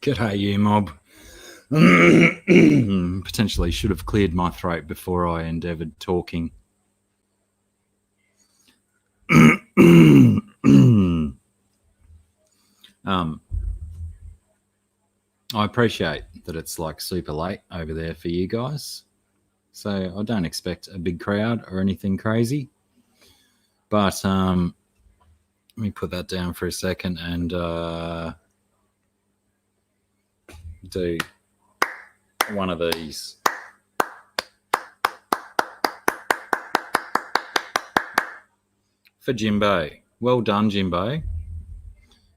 G'day, you mob. Potentially should have cleared my throat before I endeavoured talking. I appreciate that it's like super late over there for you guys. So I don't expect a big crowd or anything crazy. But let me put that down for a second and do one of these. For Jimbo. Well done, Jimbo.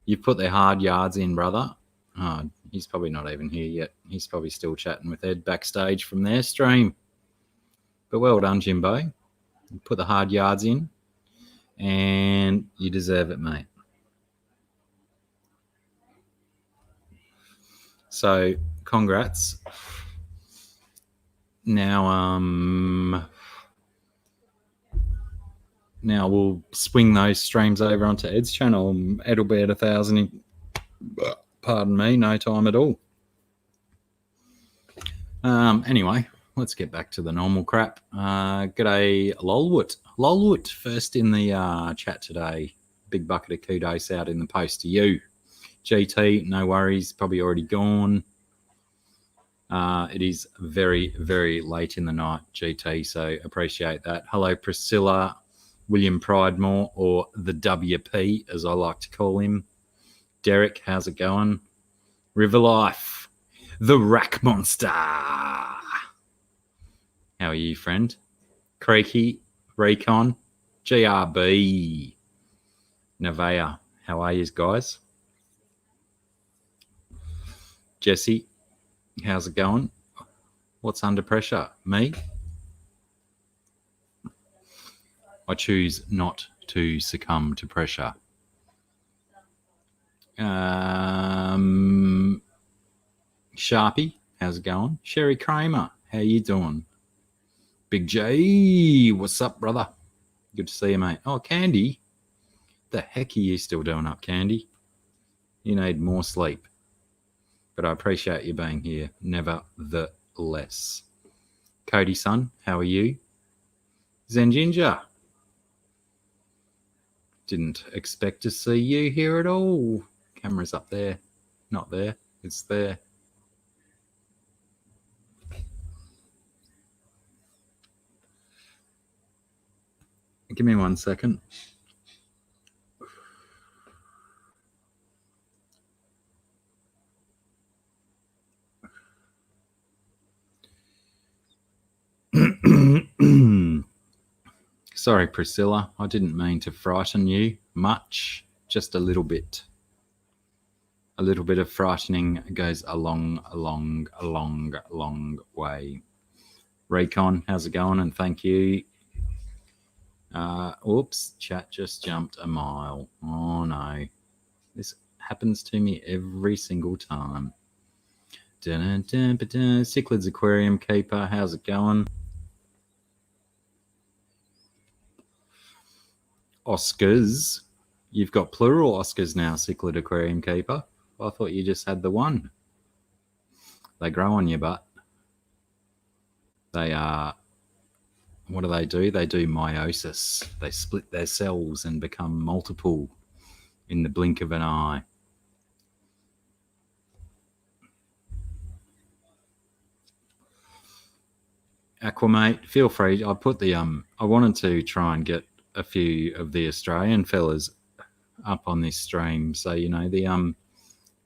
You've put the hard yards in, brother. Oh, he's probably not even here yet. He's probably still chatting with Ed backstage from their stream. But well done, Jimbo. You put the hard yards in, and you deserve it, mate. So, congrats. Now we'll swing those streams over onto Ed's channel. Ed will be at 1,000. Pardon me, no time at all. Anyway, let's get back to the normal crap. G'day, Lolwood. Lolwood, first in the chat today. Big bucket of kudos out in the post to you. GT, no worries, probably already gone. It is very, very late in the night, GT, so appreciate that. Hello, Priscilla, William Pridemore, or the WP, as I like to call him. Derek, how's it going? River Life, the Rack Monster. How are you, friend? Creaky, Recon, GRB, Nevea, how are you guys? Jesse, how's it going? What's under pressure? Me? I choose not to succumb to pressure. Sharpie, how's it going? Sherry Kramer, how you doing? Big J, what's up, brother? Good to see you, mate. Oh, Candy, the heck are you still doing up, Candy? You need more sleep. But I appreciate you being here, nevertheless. Cody, son, how are you? Zen Ginger, didn't expect to see you here at all. Camera's up there. Not there. It's there. Give me 1 second. Sorry, Priscilla. I didn't mean to frighten you much. Just a little bit. A little bit of frightening goes a long way. Recon, how's it going? And thank you. Oops, chat just jumped a mile. Oh, no. This happens to me every single time. Cichlids Aquarium Keeper, how's it going? Oscars. You've got plural Oscars now, Cichlid Aquarium Keeper. I thought you just had the one. They grow on your butt. They are... What do? They do meiosis. They split their cells and become multiple in the blink of an eye. Aquamate, feel free. I put the I wanted to try and get a few of the Australian fellas up on this stream, so you know the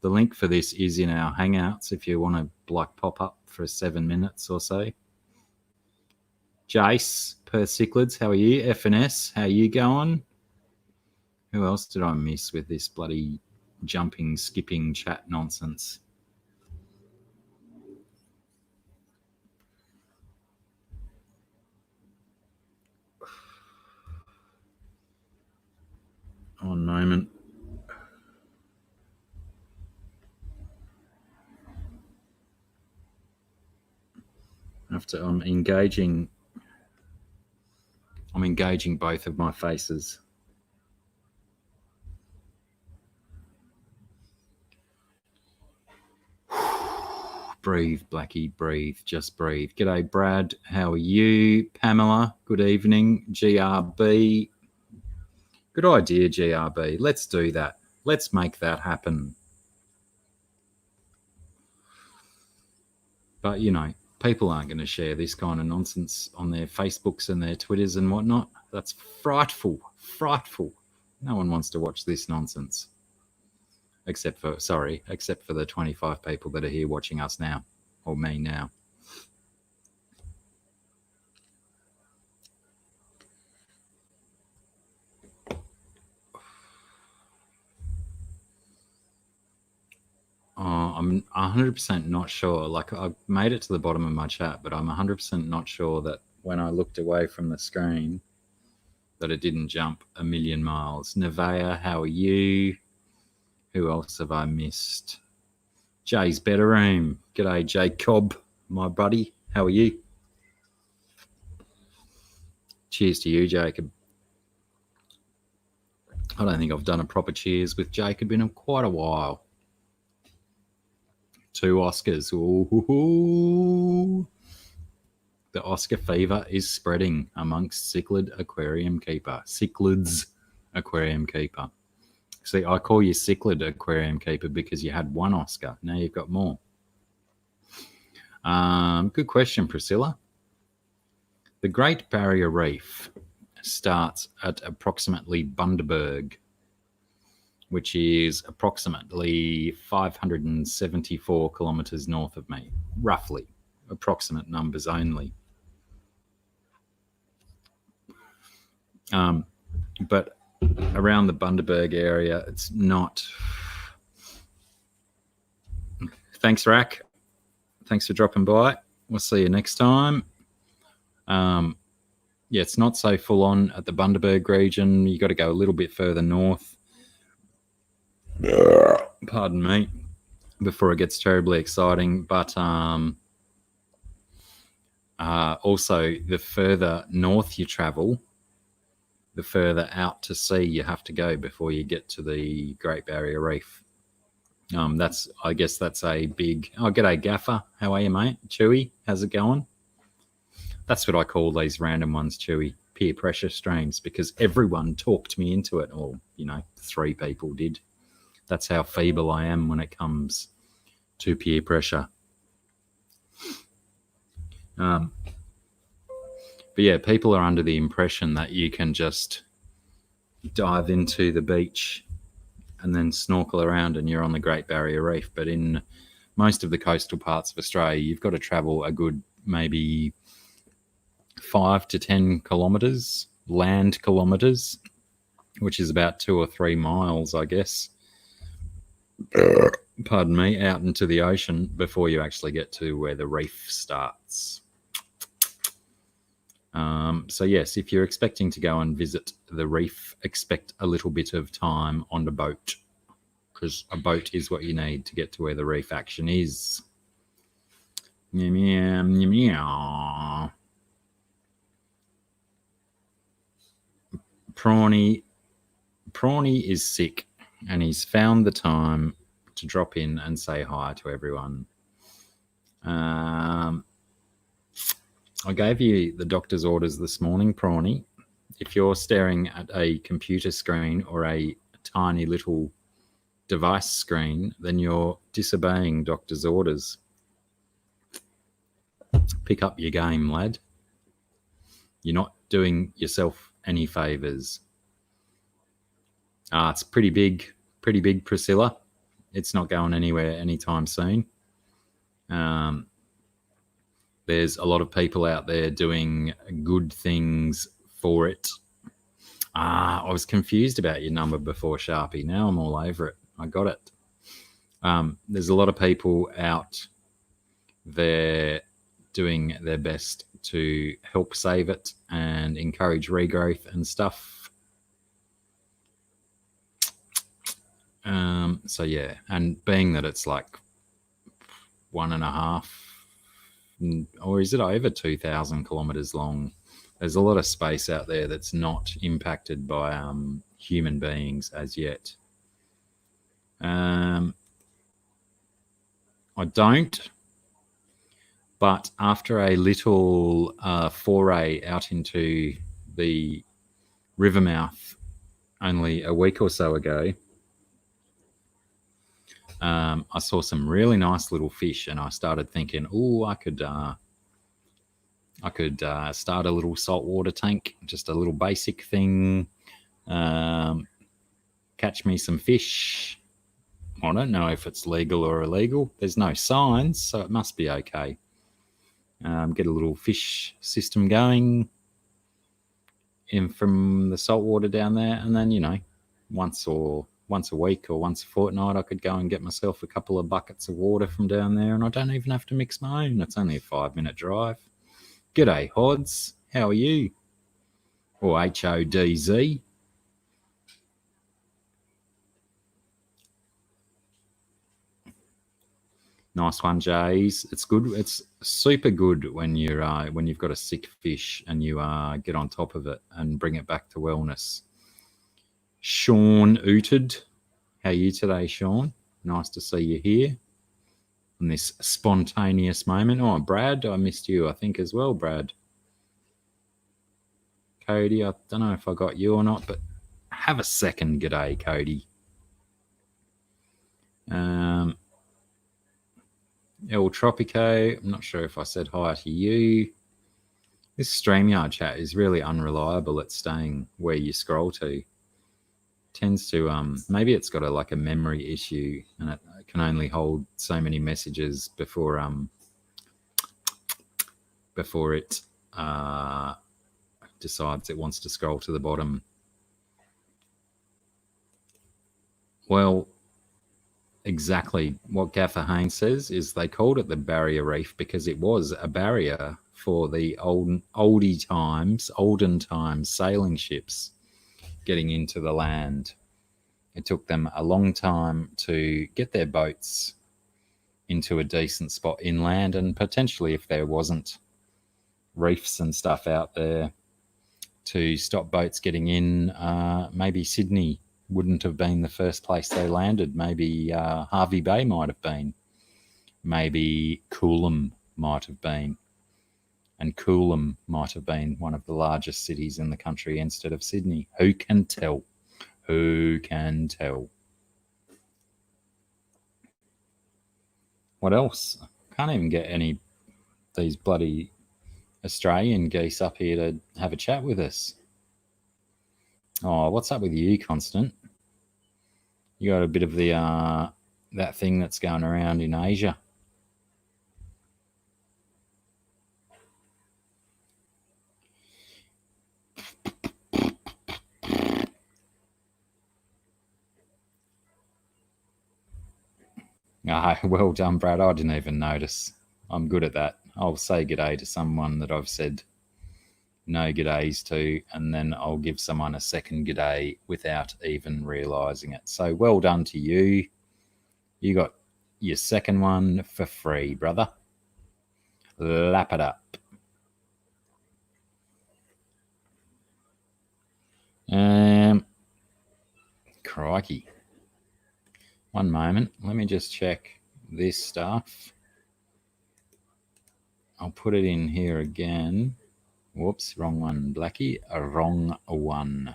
link for this is in our Hangouts if you want to like pop up for 7 minutes or so. Jace, Perth Cichlids, how are you? FNS, how you going? Who else did I miss with this bloody jumping, skipping chat nonsense? One moment. After I'm engaging both of my faces. Breathe, Blackie, breathe, just breathe. G'day, Brad. How are you? Pamela, good evening. GRB. Good idea, GRB. Let's do that. Let's make that happen. But, you know, people aren't going to share this kind of nonsense on their Facebooks and their Twitters and whatnot. That's frightful, frightful. No one wants to watch this nonsense. Except for the 25 people that are here watching us now, or me now. I'm 100% not sure. Like, I've made it to the bottom of my chat, but I'm 100% not sure that when I looked away from the screen that it didn't jump a million miles. Nevaeh, how are you? Who else have I missed? Jay's Better Room. G'day, Jacob, my buddy. How are you? Cheers to you, Jacob. I don't think I've done a proper cheers with Jacob in quite a while. 2 Oscars. Ooh. The Oscar fever is spreading amongst cichlid aquarium keeper. Cichlids aquarium keeper. See, I call you cichlid aquarium keeper because you had 1 Oscar. Now you've got more. Good question, Priscilla. The Great Barrier Reef starts at approximately Bundaberg, which is approximately 574 kilometres north of me, roughly. Approximate numbers only. But around the Bundaberg area, it's not. Thanks, Rack. Thanks for dropping by. We'll see you next time. Yeah, it's not so full on at the Bundaberg region. You got to go a little bit further north. Pardon me. Before it gets terribly exciting, but also the further north you travel, the further out to sea you have to go before you get to the Great Barrier Reef. I guess that's a big. Oh, g'day, Gaffer. How are you, mate? Chewy, how's it going? That's what I call these random ones, Chewy. Peer pressure streams, because everyone talked me into it, or 3 people did. That's how feeble I am when it comes to peer pressure. But yeah, people are under the impression that you can just dive into the beach and then snorkel around and you're on the Great Barrier Reef. But in most of the coastal parts of Australia, you've got to travel a good maybe 5 to 10 kilometres, land kilometres, which is about 2 or 3 miles, I guess. Pardon me, out into the ocean before you actually get to where the reef starts. So yes, if you're expecting to go and visit the reef, expect a little bit of time on the boat, because a boat is what you need to get to where the reef action is. Prawny is sick, and he's found the time to drop in and say hi to everyone. I gave you the doctor's orders this morning, Prawny. If you're staring at a computer screen or a tiny little device screen, then you're disobeying doctor's orders. Pick up your game, lad. You're not doing yourself any favours. It's pretty big, Priscilla. It's not going anywhere anytime soon. There's a lot of people out there doing good things for it. I was confused about your number before, Sharpie. Now I'm all over it. I got it. There's a lot of people out there doing their best to help save it and encourage regrowth and stuff. So yeah, and being that it's like 1.5, or is it over 2,000 kilometers long? There's a lot of space out there that's not impacted by human beings as yet. I don't But after a little foray out into the river mouth only a week or so ago, I saw some really nice little fish, and I started thinking, oh, I could start a little saltwater tank, just a little basic thing. Catch me some fish. I don't know if it's legal or illegal. There's no signs, so it must be okay. Get a little fish system going in from the saltwater down there, and then, you know, once a week or once a fortnight, I could go and get myself a couple of buckets of water from down there, and I don't even have to mix my own. It's only a 5-minute drive. G'day, Hods. How are you? Or HODZ. Nice one, Jays. It's good. It's super good when you've got a sick fish and you get on top of it and bring it back to wellness. Sean Ooted. How are you today, Sean? Nice to see you here in this spontaneous moment. Oh, Brad, I missed you, I think, as well, Brad. Cody, I don't know if I got you or not, but have a second. G'day, Cody. El Tropico, I'm not sure if I said hi to you. This StreamYard chat is really unreliable at staying where you scroll to. Tends to, maybe it's got a memory issue, and it can only hold so many messages before it decides it wants to scroll to the bottom. Well, exactly what Gaffer Haynes says is they called it the barrier reef because it was a barrier for the olden times sailing ships getting into the land. It took them a long time to get their boats into a decent spot inland, and potentially, if there wasn't reefs and stuff out there to stop boats getting in, maybe Sydney wouldn't have been the first place they landed. Maybe Harvey Bay might have been. Maybe Coolum might have been. And Coolum might have been one of the largest cities in the country instead of Sydney. Who can tell? Who can tell? What else? Can't even get any these bloody Australian geese up here to have a chat with us. Oh, what's up with you, Constant? You got a bit of the that thing that's going around in Asia. Ah, well done, Brad. I didn't even notice. I'm good at that. I'll say g'day to someone that I've said no g'days to, and then I'll give someone a second g'day without even realising it. So well done to you. You got your second one for free, brother. Lap it up. Crikey. One moment. Let me just check this stuff. I'll put it in here again. Whoops, wrong one, Blacky. A wrong one.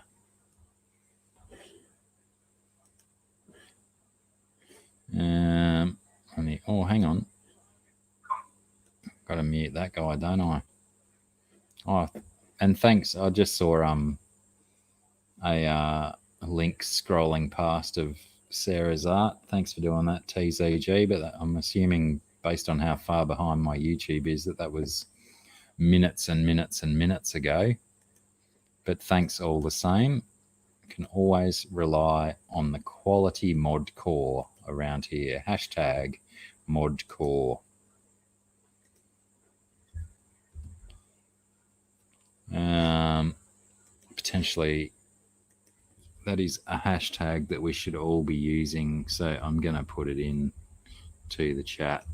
Oh, hang on. Got to mute that guy, don't I? Oh, and thanks. I just saw a link scrolling past of Sarah's art. Thanks for doing that, TZG. But I'm assuming, based on how far behind my YouTube is, that was minutes and minutes and minutes ago. But thanks all the same. Can always rely on the quality mod core around here. Hashtag mod core. Potentially that is a hashtag that we should all be using, so I'm going to put it in to the chat.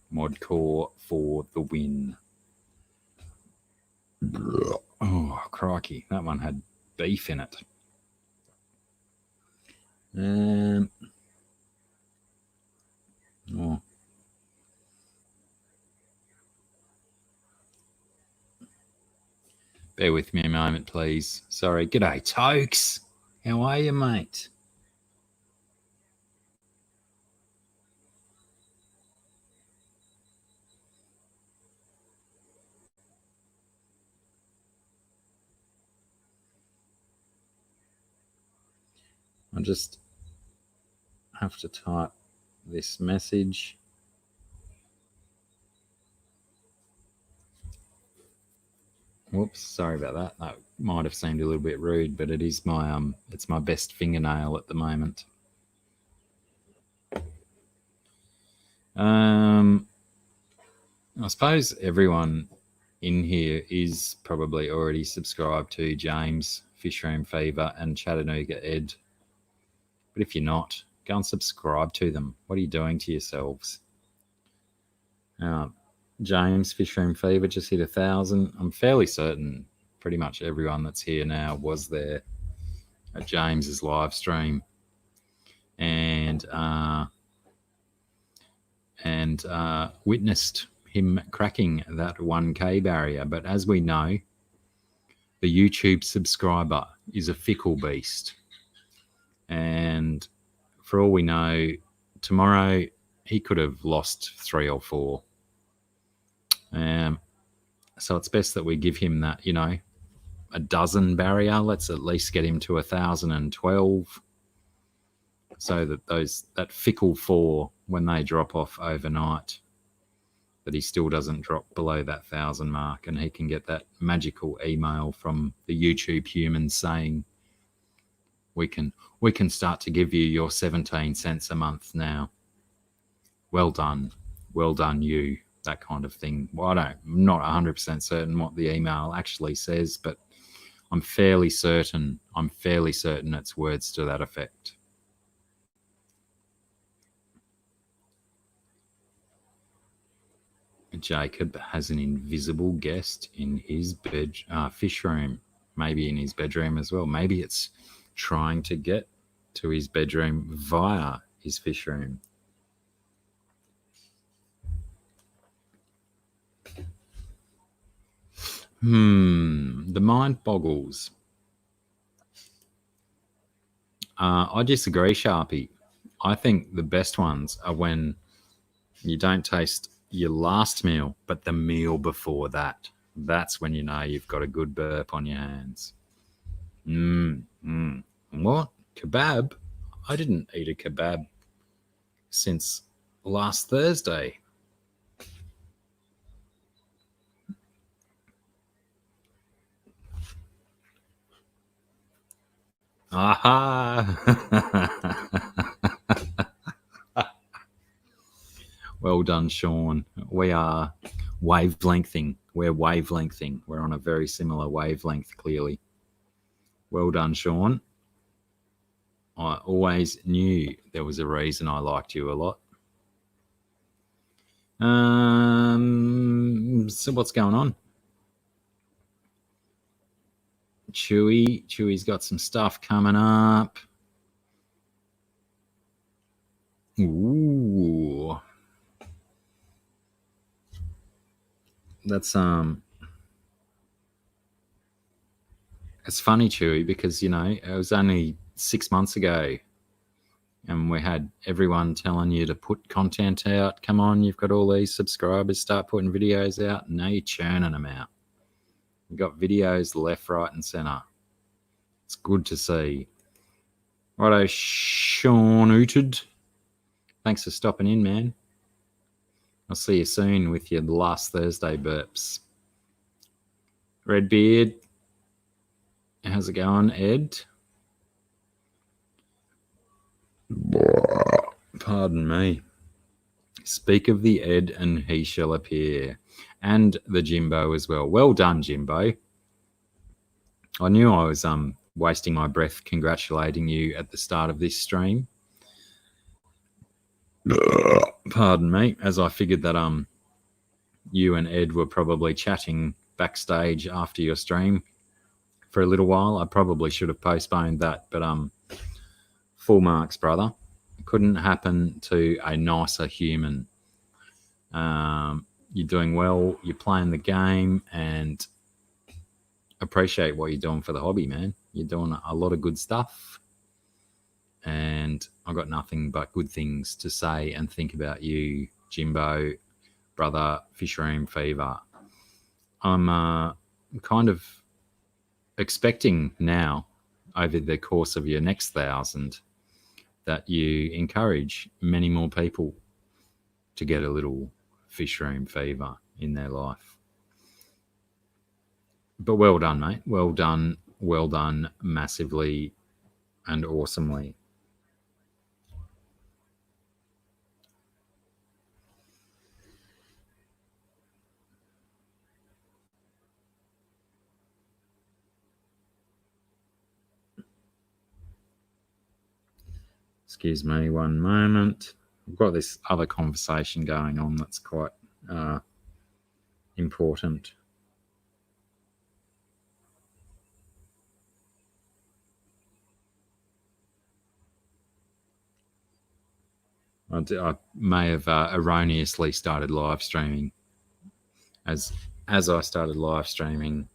Mod core for the win. Oh, crikey, that one had beef in it. Oh. Bear with me a moment, please. Sorry. G'day, Tokes. How are you, mate? I just have to type this message. Whoops, sorry about that. That might have seemed a little bit rude, but it is my it's my best fingernail at the moment. I suppose everyone in here is probably already subscribed to James, Fishroom Fever, and Chattanooga Ed. But if you're not, go and subscribe to them. What are you doing to yourselves? James, Fishroom Fever just hit 1,000. I'm fairly certain pretty much everyone that's here now was there at James's live stream and witnessed him cracking that 1K barrier. But as we know, the YouTube subscriber is a fickle beast. And for all we know, tomorrow he could have lost 3 or 4. So it's best that we give him that, a dozen barrier. Let's at least get him to 1,012 so that that fickle 4, when they drop off overnight, that he still doesn't drop below that 1,000 mark, and he can get that magical email from the YouTube humans saying, we can start to give you your 17 cents a month now. Well done, you. That kind of thing. Well, I'm not 100% certain what the email actually says, but I'm fairly certain it's words to that effect. Jacob has an invisible guest in his fish room, maybe in his bedroom as well. Maybe it's trying to get to his bedroom via his fish room. The mind boggles. I disagree, Sharpie. I think the best ones are when you don't taste your last meal, but the meal before that. That's when you know you've got a good burp on your hands. What? Kebab? I didn't eat a kebab since last Thursday. Aha! Well done, Sean. We are wavelengthing. We're wavelengthing. We're on a very similar wavelength, clearly. Well done, Sean. I always knew there was a reason I liked you a lot. So what's going on? Chewy's got some stuff coming up. Ooh. That's it's funny, Chewy, because it was only 6 months ago and we had everyone telling you to put content out. Come on, you've got all these subscribers, start putting videos out, and now you're churning them out. You've got videos left, right, and center. It's good to see. Righto, Sean Ooted. Thanks for stopping in, man. I'll see you soon with your last Thursday burps. Redbeard, how's it going, Ed? Pardon me. Speak of the Ed and he shall appear. And the Jimbo as well. Well done, Jimbo. I knew I was wasting my breath congratulating you at the start of this stream. Pardon me, as I figured that you and Ed were probably chatting backstage after your stream for a little while. I probably should have postponed that, but full marks, brother. Couldn't happen to a nicer human. You're doing well, you're playing the game, and appreciate what you're doing for the hobby, man. You're doing a lot of good stuff. And I've got nothing but good things to say and think about you, Jimbo, brother, Fish Room Fever. I'm kind of expecting now, over the course of your next 1,000, that you encourage many more people to get a little Fish Room Fever in their life. But well done, mate. Well done massively and awesomely. Excuse me one moment. I've got this other conversation going on that's quite important. I may have erroneously started live streaming. As I started live streaming,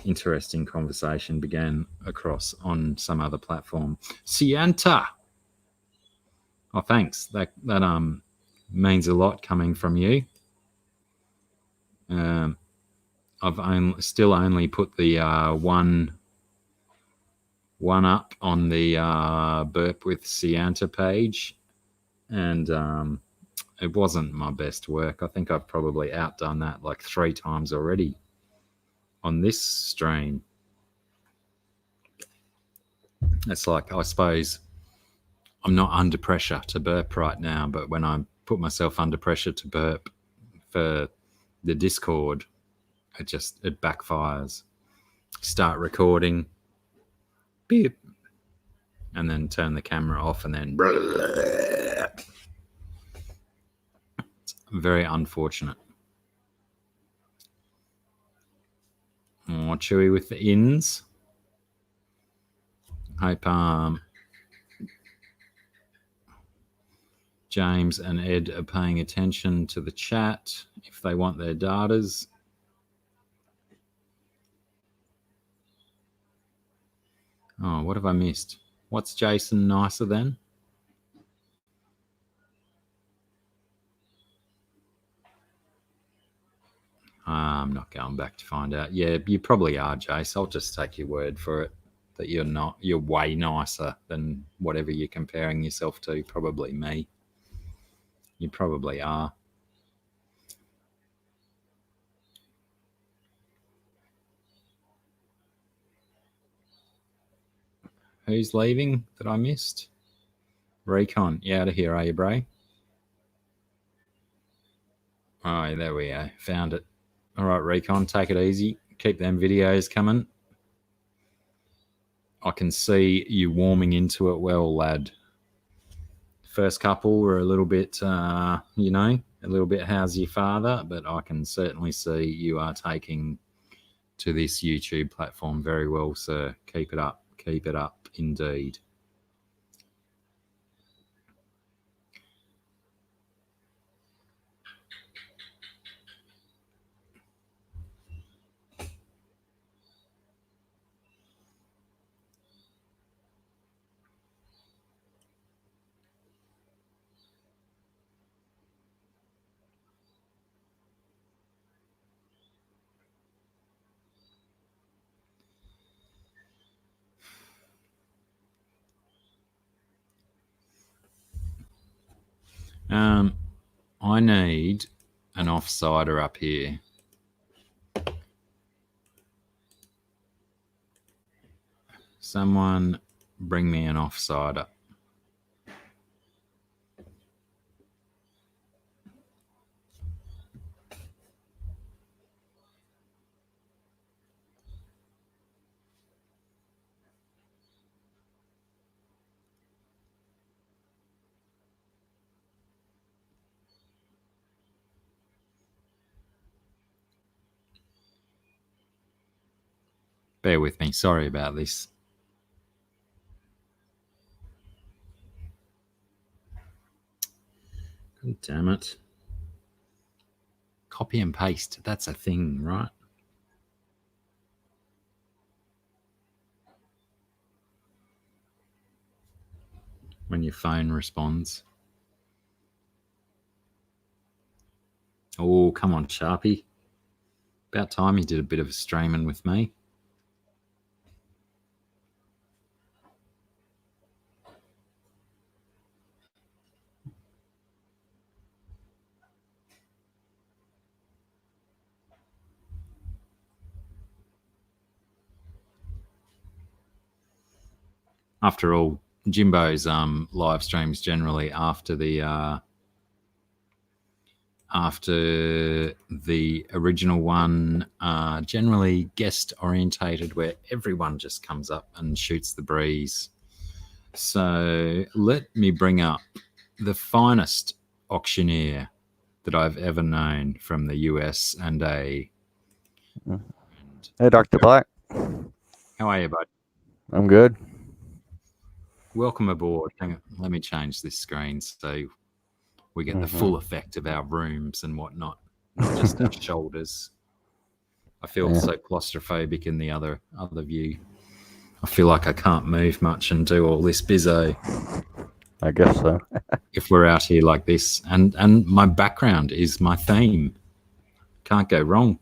interesting conversation began across on some other platform. Sienta. Oh, thanks. That means a lot coming from you. I've still only put the one up on the burp with Sienta page, and it wasn't my best work. I think I've probably outdone that like 3 times already on this stream. It's like, I suppose I'm not under pressure to burp right now, but when I put myself under pressure to burp for the Discord, it backfires. Start recording, beep, and then turn the camera off, and then it's very unfortunate. More chewy with the ins. Hope James and Ed are paying attention to the chat if they want their datas. Oh, what have I missed? What's Jason nicer than? I'm not going back to find out. Yeah, you probably are, Jace. I'll just take your word for it that you're not. You're way nicer than whatever you're comparing yourself to. Probably me. You probably are. Who's leaving that I missed? Recon. You out of here, are you, Bray? Oh, there we go. Found it. All right, Recon, take it easy. Keep them videos coming. I can see you warming into it well, lad. First couple were a little bit, a little bit how's your father, but I can certainly see you are taking to this YouTube platform very well, sir. Keep it up. Keep it up, indeed. I need an offsider up here. Someone bring me an offsider. Bear with me. Sorry about this. God damn it. Copy and paste. That's a thing, right? when your phone responds. Oh, come on, Sharpie. About time you did a bit of a streaming with me. After all, Jimbo's live streams generally after the original one, generally guest orientated, where everyone just comes up and shoots the breeze. So let me bring up the finest auctioneer that I've ever known from the US and Hey, Dr. Black. How are you, bud? I'm good. Welcome aboard. Hang on, let me change this screen so we get the full effect of our rooms and whatnot, not just our shoulders. I feel so claustrophobic in the other view. I feel like I can't move much and do all this bizzo. I guess so. If we're out here like this, and my background is my theme. Can't go wrong.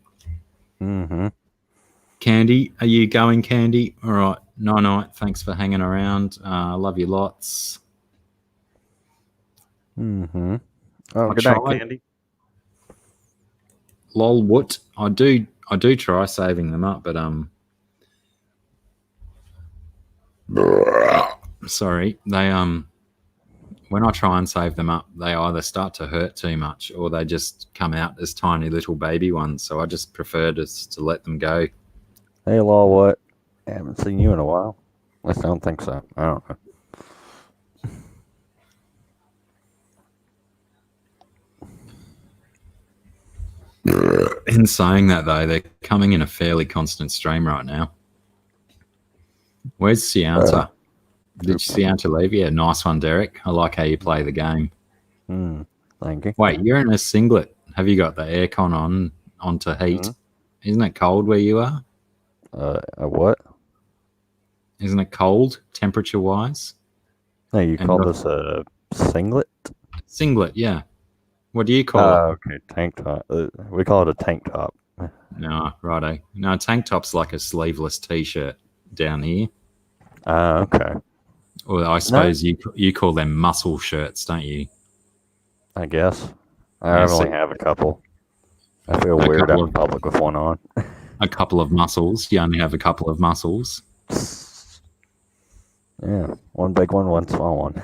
Candy, are you going, Candy? All right. Night. Thanks for hanging around. Love you lots. Oh, good night, Candy. Lol, what? I do try saving them up, but sorry, they when I try and save them up, they either start to hurt too much or they just come out as tiny little baby ones. So I just prefer to let them go. Hey, Law, what? I haven't seen you in a while. At least I don't think so. I don't know. In saying that, though, they're coming in a fairly constant stream right now. Where's Sianta? Did Sianta leave? Yeah, nice one, Derek. I like how you play the game. Thank you. Wait, you're in a singlet. Have you got the aircon onto heat? Isn't it cold where you are? What? Isn't it cold, temperature-wise? No, you call this a singlet? Singlet, yeah. What do you call it? Okay, tank top. We call it a tank top. No, righto. No, tank top's like a sleeveless T-shirt down here. Okay. Or I suppose you call them muscle shirts, don't you? I guess. I only have a couple. I feel weird out in public with one on. A couple of muscles. You only have a couple of muscles. Yeah, one big one, one small one.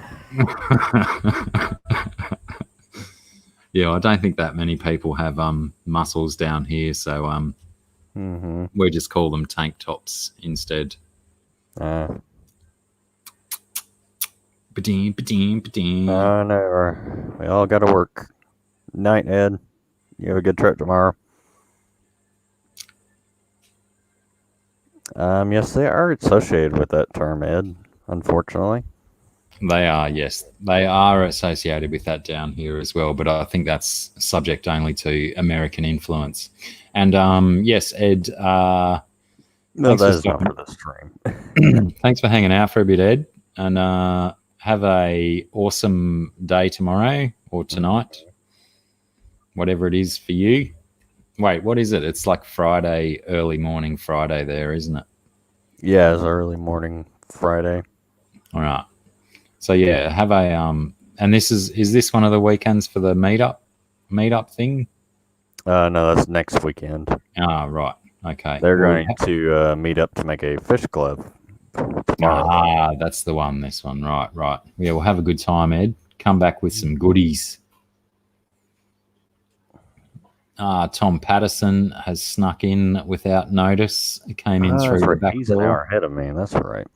Yeah, I don't think that many people have muscles down here, so we just call them tank tops instead. No, we all got to work. Night, Ed. You have a good trip tomorrow. Yes, they are associated with that term, Ed, unfortunately. They are, yes. They are associated with that down here as well, but I think that's subject only to American influence. And, yes, Ed... no, that is not for the stream. Thanks for hanging out for a bit, Ed. And have a awesome day tomorrow or tonight, whatever it is for you. Wait, what is it? It's like Friday, early morning Friday there, isn't it? Yeah, it's early morning Friday. All right. So yeah, have a and this is this one of the weekends for the meetup thing? No, that's next weekend. Right. Okay. They're going to meet up to make a fish glove tomorrow. That's the one, this one. Right. Yeah, we'll have a good time, Ed. Come back with some goodies. Tom Patterson has snuck in without notice. It came in through the back door. He's an hour ahead of me. That's right.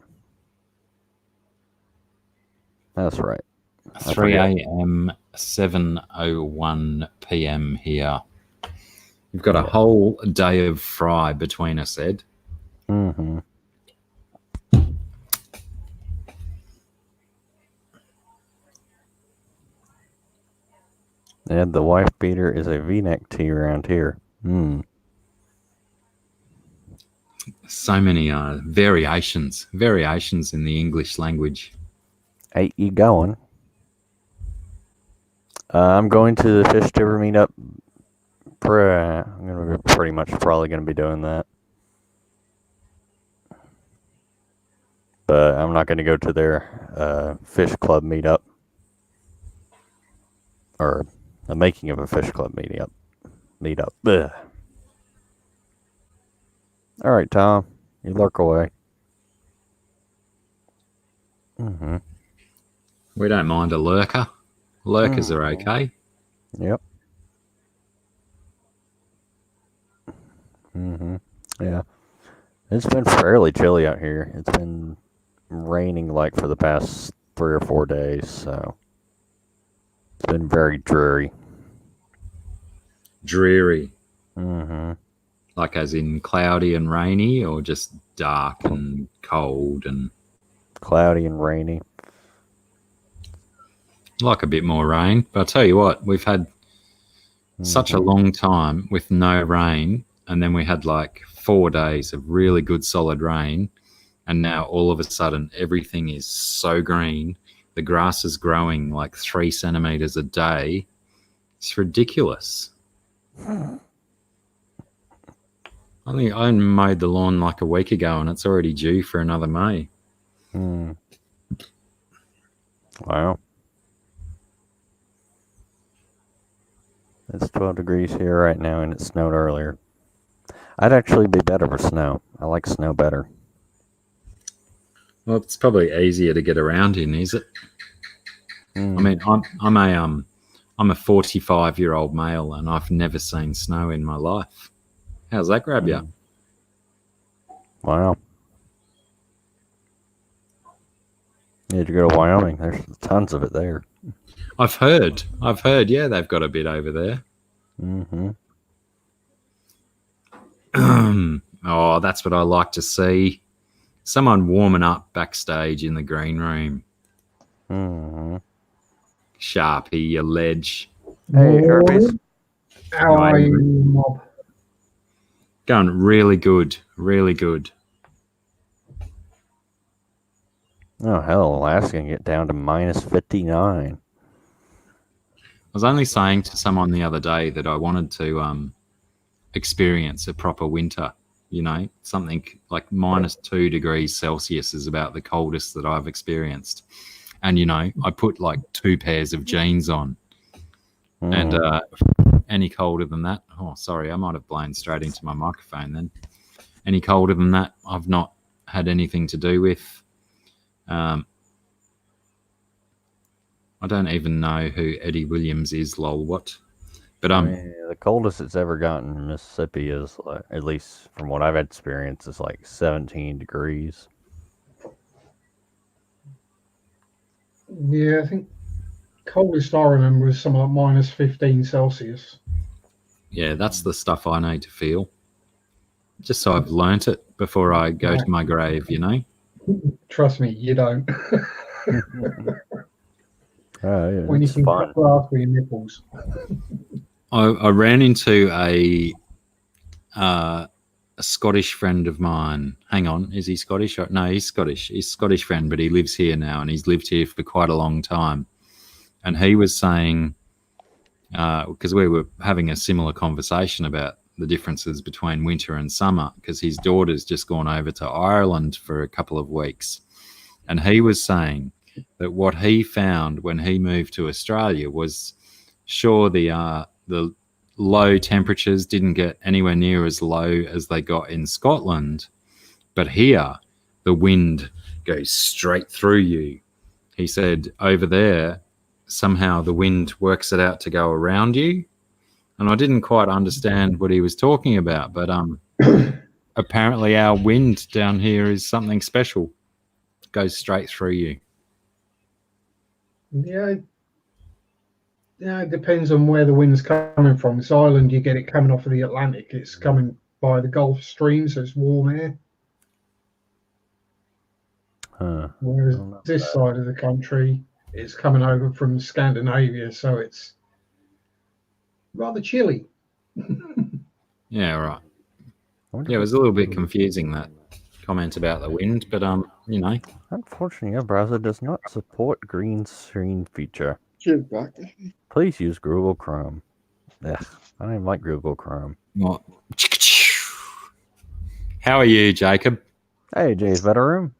3 a.m., 7:01 p.m. here. You've got a whole day of fry between us, Ed. And the wife beater is a V-neck tee around here. So many variations in the English language. Ain't you going? I'm going to the fish tipper meetup. I'm gonna be pretty much probably gonna be doing that, but I'm not gonna go to their fish club meetup or the making of a fish club meetup. Ugh. All right, Tom, you lurk away. Mm-hmm. We don't mind a lurker. Lurkers are okay. Yep. Mm-hmm. Yeah. It's been fairly chilly out here. It's been raining like for the past 3 or 4 days, so it's been very dreary. Dreary. Mm-hmm. Like as in cloudy and rainy, or just dark and cold and Cloudy and rainy. like a bit more rain. But I'll tell you what, we've had such a long time with no rain, and then we had like 4 days of really good solid rain, and now all of a sudden everything is so green. The grass is growing like 3 centimeters a day. It's ridiculous. I think I mowed the lawn like a week ago, and it's already due for another May. Wow. It's 12 degrees here right now, and it snowed earlier. I'd actually be better for snow. I like snow better. Well, it's probably easier to get around in, is it? I mean, I'm a 45-year-old male, and I've never seen snow in my life. How's that grab you? Wow. You had to go to Wyoming. There's tons of it there. I've heard. Yeah, they've got a bit over there. Mm-hmm. Oh, that's what I like to see. Someone warming up backstage in the green room. Mm-hmm. Sharpie, your ledge. Hey, Sharpies. How are you, mob? Going really good. Really good. Oh, hell, Alaska can get down to minus 59. I was only saying to someone the other day that I wanted to experience a proper winter. You know, something like minus 2 degrees Celsius is about the coldest that I've experienced. And, you know, I put like 2 pairs of jeans on. And any colder than that, oh, sorry, I might have blown straight into my microphone then. Any colder than that, I've not had anything to do with. I don't even know who Eddie Williams is, lol, what? But I mean, the coldest it's ever gotten in Mississippi is, like, at least from what I've experienced, is like 17 degrees. Yeah, I think coldest I remember was something like minus 15 Celsius. Yeah, that's the stuff I need to feel. Just so I've learnt it before I go to my grave, you know? Trust me, you don't. Yeah, when you can cut glass with your nipples. I ran into a Scottish friend of mine. Hang on, is he Scottish? No, he's Scottish. He's a Scottish friend, but he lives here now, and he's lived here for quite a long time. And he was saying, because we were having a similar conversation about the differences between winter and summer, because his daughter's just gone over to Ireland for a couple of weeks. And he was saying that what he found when he moved to Australia was, sure, the low temperatures didn't get anywhere near as low as they got in Scotland, but here the wind goes straight through you. He said over there, somehow the wind works it out to go around you. And I didn't quite understand what he was talking about, but apparently our wind down here is something special. It goes straight through you. Yeah, it depends on where the wind's coming from. This island, you get it coming off of the Atlantic. It's coming by the Gulf Stream, so it's warm air. Whereas this side of the country, it's coming over from Scandinavia, so it's rather chilly. Yeah, right. Yeah, it was a little bit confusing, that. comment about the wind, but you know, Unfortunately, your browser does not support green screen feature. Cheers, Black. Please use Google Chrome. Ugh, I don't even like Google Chrome. what? How are you, Jacob? Hey, Jay's Better Room.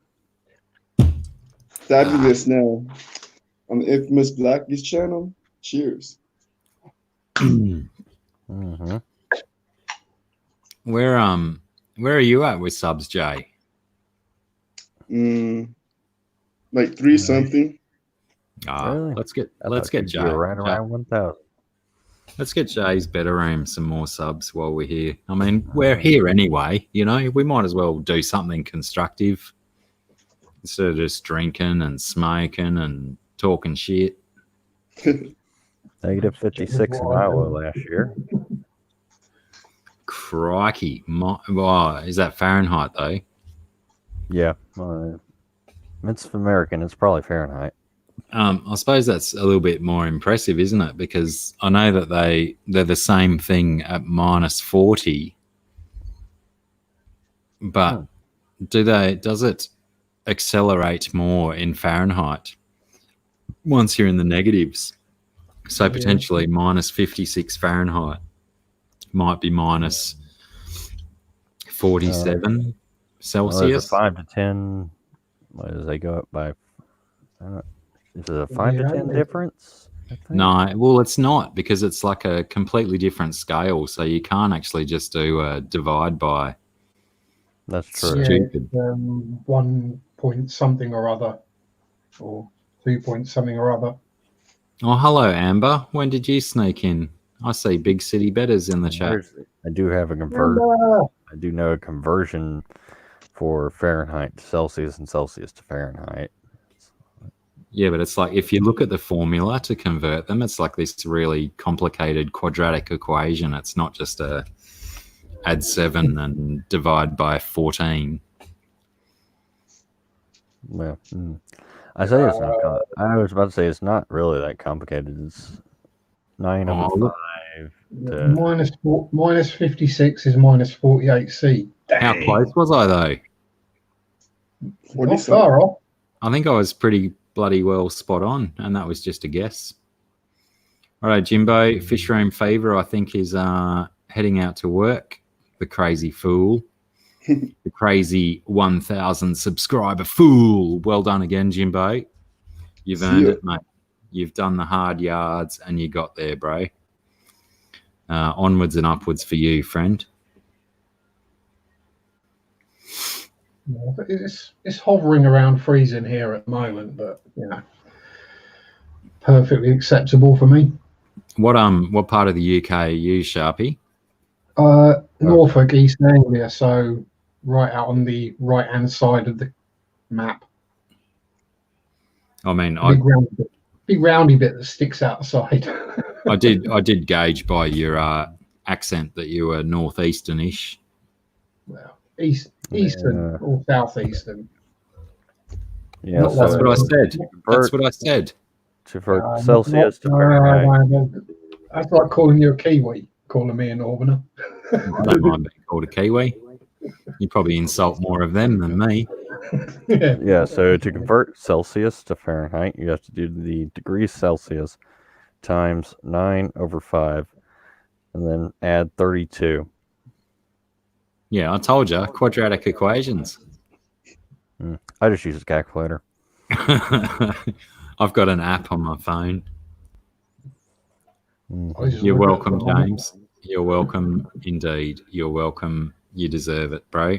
Fabulous now. On the infamous Blacky's channel. Cheers. Mm-hmm. Where are you at with subs, Jay? Like 3 something. Really? Let's get I thought Jay you'd be right around 1,000. Let's get Jay's Better Room some more subs while we're here. I mean, we're here anyway, you know, we might as well do something constructive instead of just drinking and smoking and talking shit. Negative 56 in Iowa last year. Crikey. Is that Fahrenheit, though? Yeah. It's American. It's probably Fahrenheit. I suppose that's a little bit more impressive, isn't it? Because I know that they're the same thing at minus 40. But does it accelerate more in Fahrenheit once you're in the negatives? So potentially minus 56 Fahrenheit might be minus 47 Celsius. 5 to 10. What does they go up by? Is it a 5 to 10 difference? No, well, it's not, because it's like a completely different scale. So you can't actually just do a divide by. That's true. Stupid. 1 point something or other, or 2 point something or other. Oh, hello, Amber. When did you sneak in? I see Big City Betters in the chat. I do have a conversion. I do know a conversion for Fahrenheit to Celsius and Celsius to Fahrenheit. Yeah, but it's like if you look at the formula to convert them, it's like this really complicated quadratic equation. It's not just a add 7 and divide by 14. Well, I say it's not. I was about to say it's not really that complicated. It's 9 over 5. Minus 56 is minus 48C. How close was I, though? Not far off. I think I was pretty bloody well spot on, and that was just a guess. All right, Jimbo, Fish Room Fever, I think, is heading out to work. The crazy fool. The crazy 1,000 subscriber fool. Well done again, Jimbo. You've earned it, mate. You've done the hard yards, and you got there, bro. Onwards and upwards for you, friend. It's hovering around freezing here at the moment, but perfectly acceptable for me. What part of the UK are you, Sharpie? Norfolk, East Anglia, so right out on the right-hand side of the map. I mean, big roundy bit that sticks outside. I did gauge by your accent that you were northeastern-ish. Well, eastern or southeastern. Yeah, that's what I said. That's what I said. For Celsius to Fahrenheit. That's like calling you a Kiwi, calling me a Northerner. I don't mind being called a Kiwi. You probably insult more of them than me. Yeah, so to convert Celsius to Fahrenheit, you have to do the degrees Celsius times 9 over 5, and then add 32. Yeah, I told you, quadratic equations. I just use a calculator. I've got an app on my phone. You're welcome, James. You're welcome indeed. You're welcome. You deserve it, bro.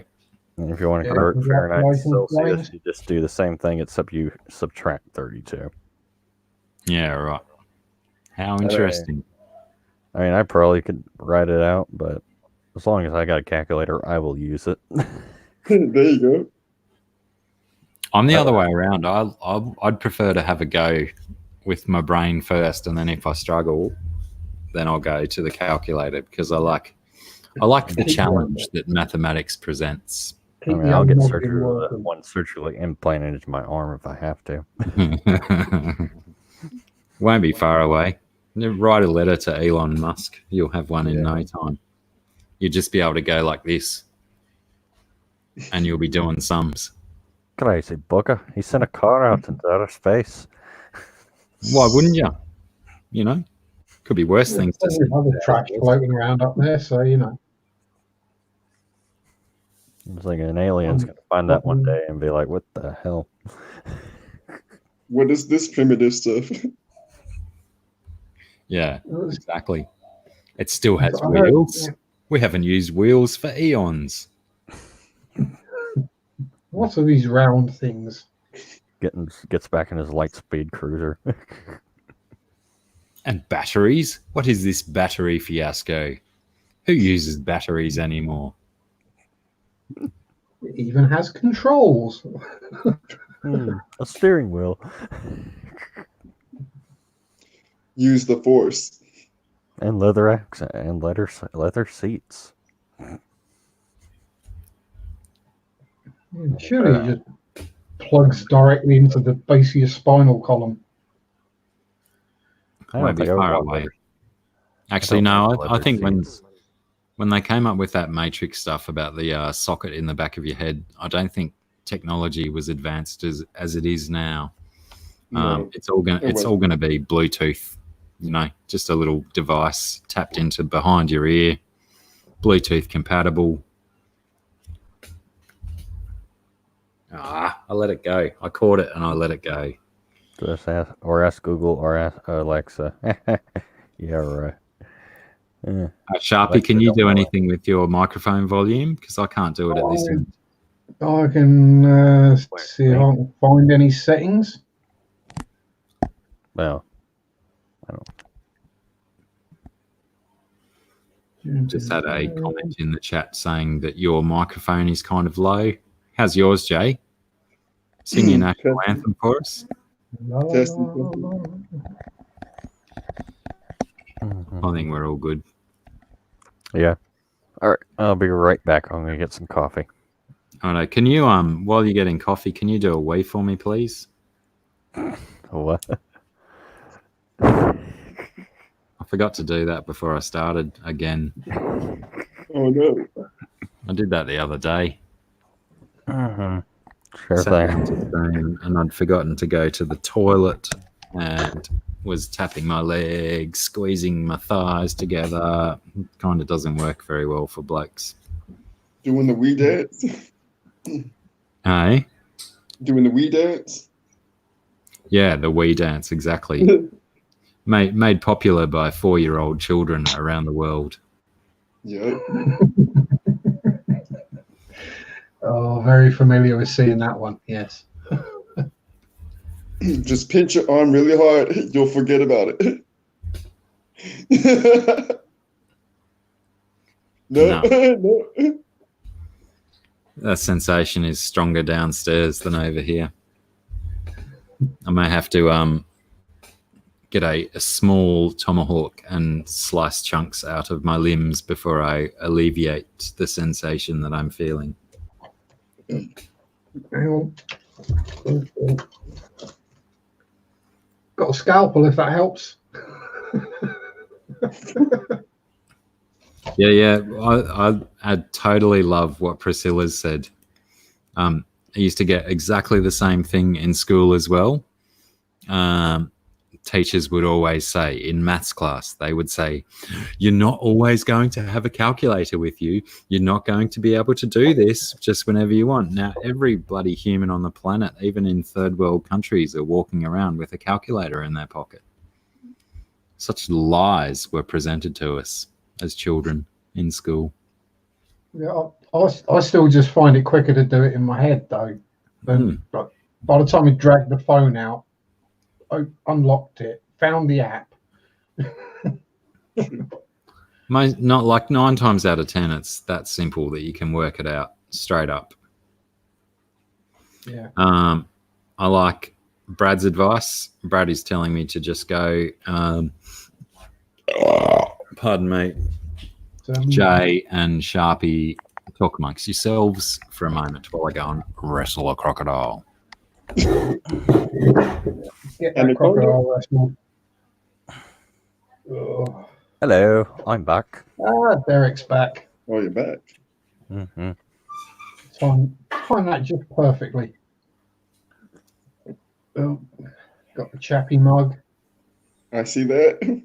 And if you want to convert Fahrenheit to Celsius, you just do the same thing, except you subtract 32. Yeah, right. How interesting. I mean, I probably could write it out, but as long as I got a calculator, I will use it. There you go. I'm the other way around. I'd prefer to have a go with my brain first, and then if I struggle, then I'll go to the calculator, because I like the challenge that mathematics presents. I mean, I'll get one surgically implanted into my arm if I have to. Won't be far away. Write a letter to Elon Musk. You'll have one in no time. You'll just be able to go like this. and you'll be doing sums. Crazy bugger. He sent a car out into outer space. Why wouldn't you? You know, could be worse things to There's say. other trash floating around up there, so you know. I was thinking an alien's going to find that one day and be like, what the hell? What is this primitive stuff? Yeah, exactly. It still has I heard- wheels. We haven't used wheels for eons. What are these round things? Gets back in his light speed cruiser. And batteries? What is this battery fiasco? Who uses batteries anymore? It even has controls. A steering wheel. Use the force. And leather leather seats. Surely it just plugs directly into the base of your spinal column. I don't Might be think I would far want away. leather. Actually, don't no. want I leather think seats. when they came up with that matrix stuff about the socket in the back of your head, I don't think technology was advanced as it is now. No. It's all wasn't. going to be Bluetooth. You know, just a little device tapped into behind your ear, Bluetooth compatible. I let it go. I caught it and I let it go. Just ask Google or ask Alexa. Yeah, right. Yeah. Sharpie, Alexa, can you don't do worry. anything with your microphone volume? Because I can't do it at this end. I can see if I can find any settings. Well, Just had a comment in the chat saying that your microphone is kind of low. How's yours, Jay? Sing your national anthem for us. Testing. I think we're all good. yeah. All right, I'll be right back. I'm gonna get some coffee. I know. Can you while you're getting coffee, can you do a wee for me, please? What? I forgot to do that before I started again. Oh no. I did that the other day. Sure Sat down to thing. stream and I'd forgotten to go to the toilet and was tapping my legs, squeezing my thighs together. Kind of doesn't work very well for blokes. Doing the wee dance. Hey? Doing the wee dance. Yeah, the wee dance, exactly. Made popular by 4-year-old children around the world. Yep. Oh, very familiar with seeing that one. Yes. Just pinch your arm really hard. You'll forget about it. No. No. That sensation is stronger downstairs than over here. I may have to get a small tomahawk and slice chunks out of my limbs before I alleviate the sensation that I'm feeling. Hang on. Got a scalpel if that helps. Yeah. I totally love what Priscilla's said. I used to get exactly the same thing in school as well. Teachers would always say in maths class, they would say, you're not always going to have a calculator with you. You're not going to be able to do this just whenever you want. Now, every bloody human on the planet, even in third world countries, are walking around with a calculator in their pocket. Such lies were presented to us as children in school. Yeah, I still just find it quicker to do it in my head though. But by the time I dragged the phone out, I unlocked it, found the app. Not like 9 times out of 10, it's that simple that you can work it out straight up. Yeah. I like Brad's advice. Brad is telling me to just go. Pardon me, Jay and Sharpie, talk amongst yourselves for a moment while I go and wrestle a crocodile. Get that crocodile wrestle. Oh. Hello, I'm back. Derek's back. Oh, you're back. Mm-hmm. Time that just perfectly. Oh, got the chappy mug. I see that.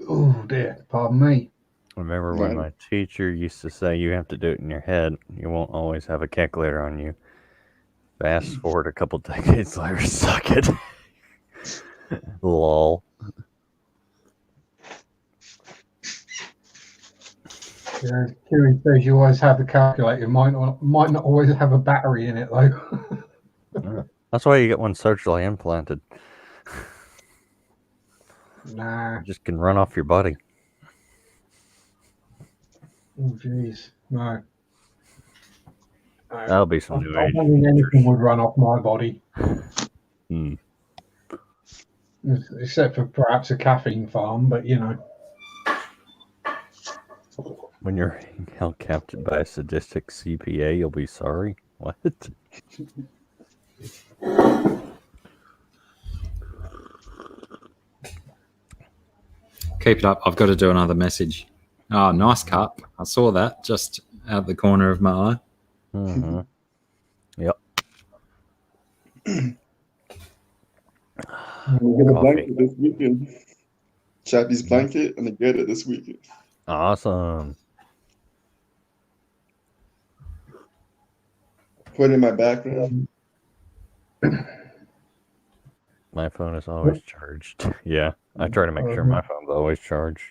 Oh dear, pardon me. Remember when my teacher used to say you have to do it in your head, you won't always have a calculator on you. Fast forward a couple decades later, suck it. Lol. Yeah, Kiri says you always have the calculator. Might not always have a battery in it though. That's why you get one surgically implanted. Nah. It just can run off your body. Oh jeez, no. That'll be some new I age. don't think anything would run off my body. Hmm. Except for perhaps a caffeine farm, but you know. When you're held captive by a sadistic CPA, you'll be sorry. What? Keep it up. I've got to do another message. Oh, nice cup. I saw that just out the corner of my eye. Mm-hmm. Yep. I'm gonna get a blanket this weekend. Chappie's blanket, and I get it this weekend. Awesome. Put it in my background. My phone is always charged. Yeah, I try to make sure my phone's always charged.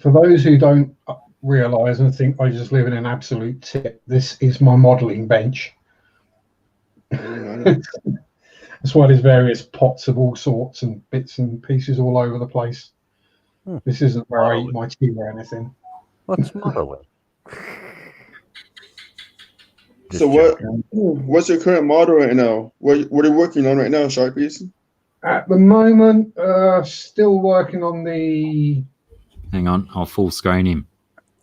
For those who don't realise and think I just live in an absolute tip, this is my modelling bench. That's why there's various pots of all sorts and bits and pieces all over the place. This isn't where I eat my tea or anything. What's modelling? So what's your current model right now? What are you working on right now, Sharpies? At the moment, still working on the... Hang on, I'll full screen him.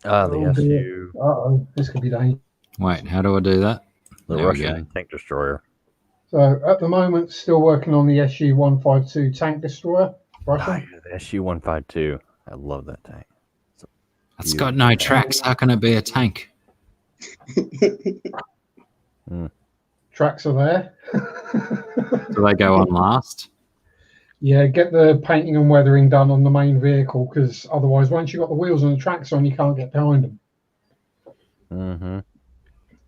The SU. Uh-oh, this could be dangerous. Wait, how do I do that? The There we go. Russian tank destroyer. So at the moment, still working on the SU-152 tank destroyer. The SU-152. I love that tank. It's got no tracks. How can it be a tank? Tracks are there. Do they go on last? Yeah, get the painting and weathering done on the main vehicle, because otherwise, once you've got the wheels and the tracks on, you can't get behind them. Mm-hmm.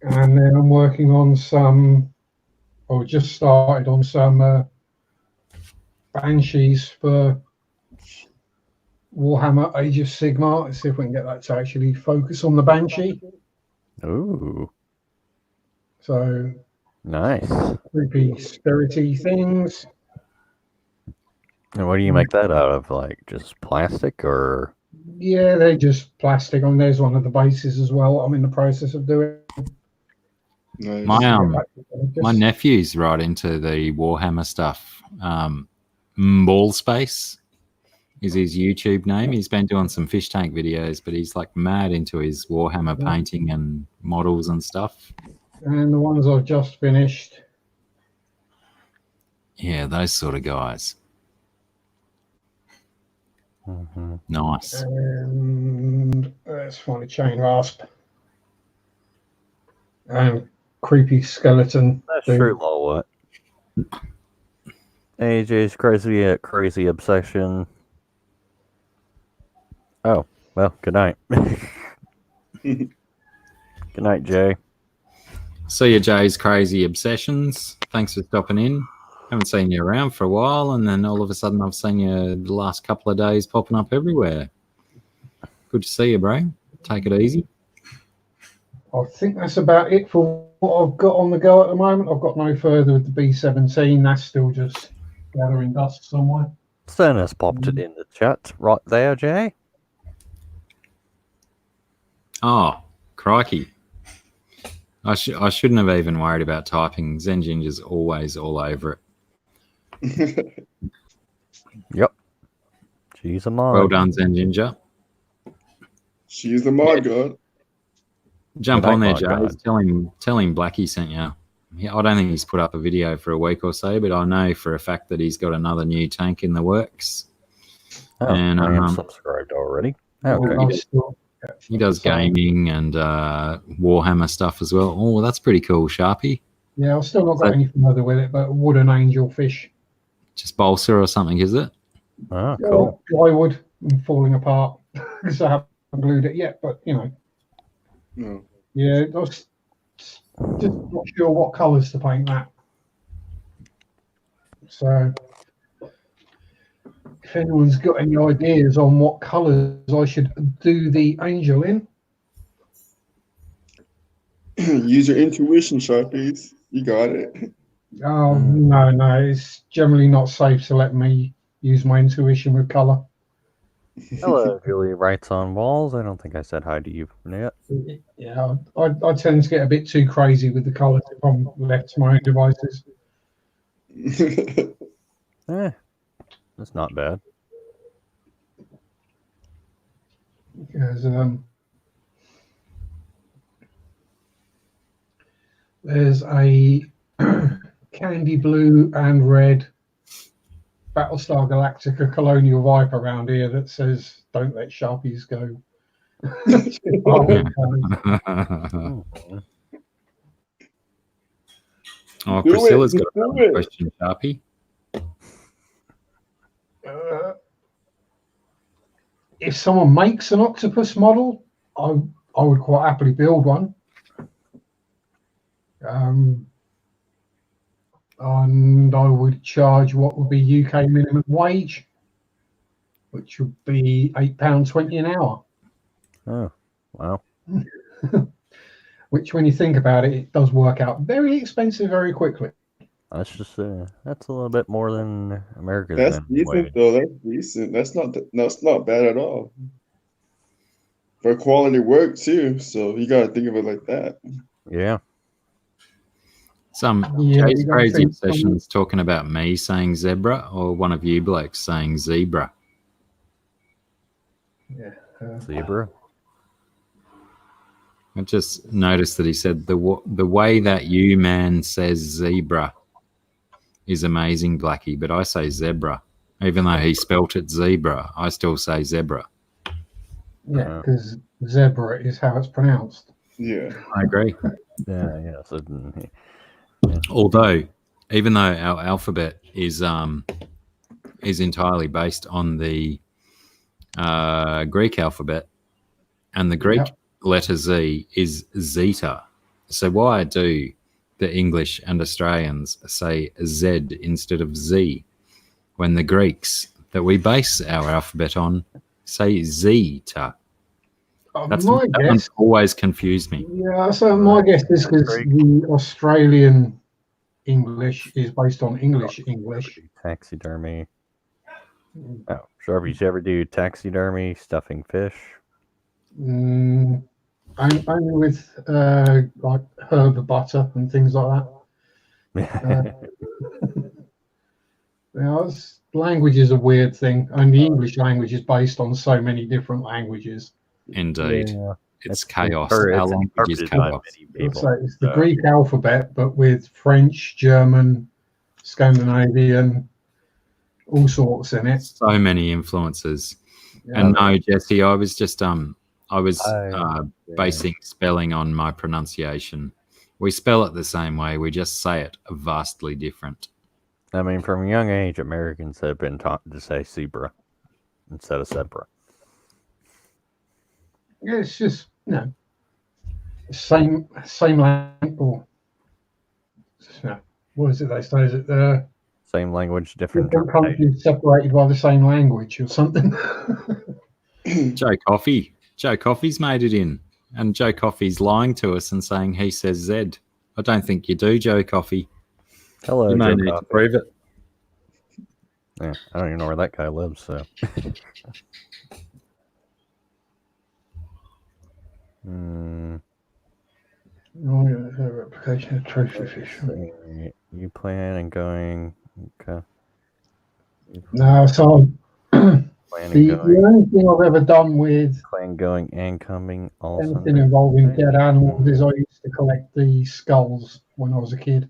And then I'm working on just started on some Banshees for Warhammer Age of Sigmar. Let's see if we can get that to actually focus on the Banshee. Ooh. So, nice. creepy, spirity things. And what do you make that out of? Like just plastic or? Yeah, they're just plastic. And there's one of the bases as well. I'm in the process of doing. Nice. My nephew's right into the Warhammer stuff. Ball Space is his YouTube name. He's been doing some fish tank videos, but he's like mad into his Warhammer painting and models and stuff. And the ones I've just finished. Yeah, those sort of guys. Mm-hmm. Nice. And let's find a chain rasp. And creepy skeleton. That's true, lol. What? AJ's crazy obsession. Oh, well, good night. Good night, Jay. See you, Jay's crazy obsessions. Thanks for stopping in. Haven't seen you around for a while, and then all of a sudden I've seen you the last couple of days popping up everywhere. Good to see you, bro. Take it easy. I think that's about it for what I've got on the go at the moment. I've got no further with the B-17. That's still just gathering dust somewhere. Sen has popped it in the chat right there, Jay. Oh, crikey. I shouldn't have even worried about typing. Zen Ginger's always all over it. Yep. She's a mod. Well done, Zen Ginger. She's the mod god. Jump Good on there, night, Jay. God. Tell him Blacky sent you. I don't think he's put up a video for a week or so, but I know for a fact that he's got another new tank in the works. Oh, And, I am subscribed already. Oh, Well, okay. I still- He does so, gaming and Warhammer stuff as well. Oh, that's pretty cool, Sharpie. Yeah, I've still not got So- any further with it, but wooden angelfish. Just balsa or something, is it? Oh, cool. Plywood and falling apart because I haven't glued it yet. But you know, No. yeah, I was just not sure what colours to paint that. So, if anyone's got any ideas on what colours I should do the angel in, Use your intuition, Sharpies. You got it. oh no, it's generally not safe to let me use my intuition with colour. Hello, Julie writes on walls. I don't think I said hi to you yet. Yeah, I tend to get a bit too crazy with the colours if I'm left to my own devices. That's not bad. Because there's a candy blue and red Battlestar Galactica Colonial Viper around here that says, "Don't let Sharpies go." Oh, Do Priscilla's it, got do a it. question, Sharpie. If someone makes an octopus model, I would quite happily build one. And I would charge what would be UK minimum wage, which would be £8.20 an hour. Oh, wow. Which, when you think about it, it does work out very expensive very quickly. That's just that's a little bit more than America's That's been decent, waiting. though. That's decent. That's not bad at all. For quality work too, so you gotta think of it like that. Yeah. Some Yeah, Jay's you gotta crazy think obsessions talking about me saying zebra or one of you blokes saying zebra. Zebra. I just noticed that he said the way that you man says zebra is amazing, Blacky, but I say zebra. Even though he spelt it zebra, I still say zebra. Yeah, because zebra is how it's pronounced. Yeah. I agree. Yeah. So, Although, even though our alphabet is entirely based on the Greek alphabet, and the Greek letter Z is zeta. So why do the English and Australians say Z instead of Z when the Greeks that we base our alphabet on say zeta? That one's always confused me. Yeah, so my guess is because the Australian English is based on English. Taxidermy. Oh, Sharpies, you ever do taxidermy, stuffing fish? Only with like herb butter and things like that. Language is a weird thing, and the English language is based on so many different languages. Indeed. Yeah. It's chaos. Our Our language is chaos. So it's the Greek alphabet, but with French, German, Scandinavian, all sorts in it. So many influences. Yeah. And no, Jesse, I was just basing spelling on my pronunciation. We spell it the same way. We just say it vastly different. I mean, from a young age, Americans have been taught to say zebra instead of zebra. Yeah, it's just same language. Or, what is it they say? Is it the same language, different countries separated by the same language or something? Joe Coffey's made it in, and Joe Coffey's lying to us and saying he says Z. I don't think you do, Joe Coffey. Hello, you may Joe need Coffey. to prove it. Yeah, I don't even know where that guy lives, so. Replication of trophy fish. You plan on going? Okay. No, so the only thing I've ever done with plan going and coming also anything involving dead animals is I used to collect the skulls when I was a kid.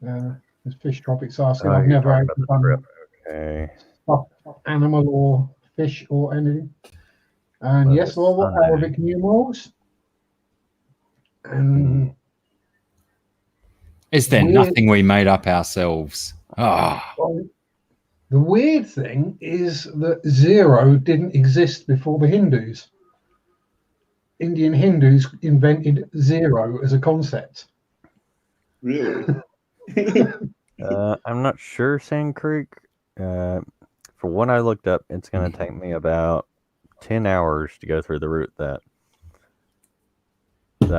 As Fish Tropics asking, I've never actually done okay. stuffed animal or fish or anything. And Well, yes, it's well, what Sunday. Arabic numerals. And Is there Weird. nothing we made up ourselves? Ah, the weird thing is that 0 didn't exist before the Hindus. Indian Hindus invented 0 as a concept. Really? I'm not sure, Sand Creek. For what I looked up, it's going to take me about 10 hours to go through the route that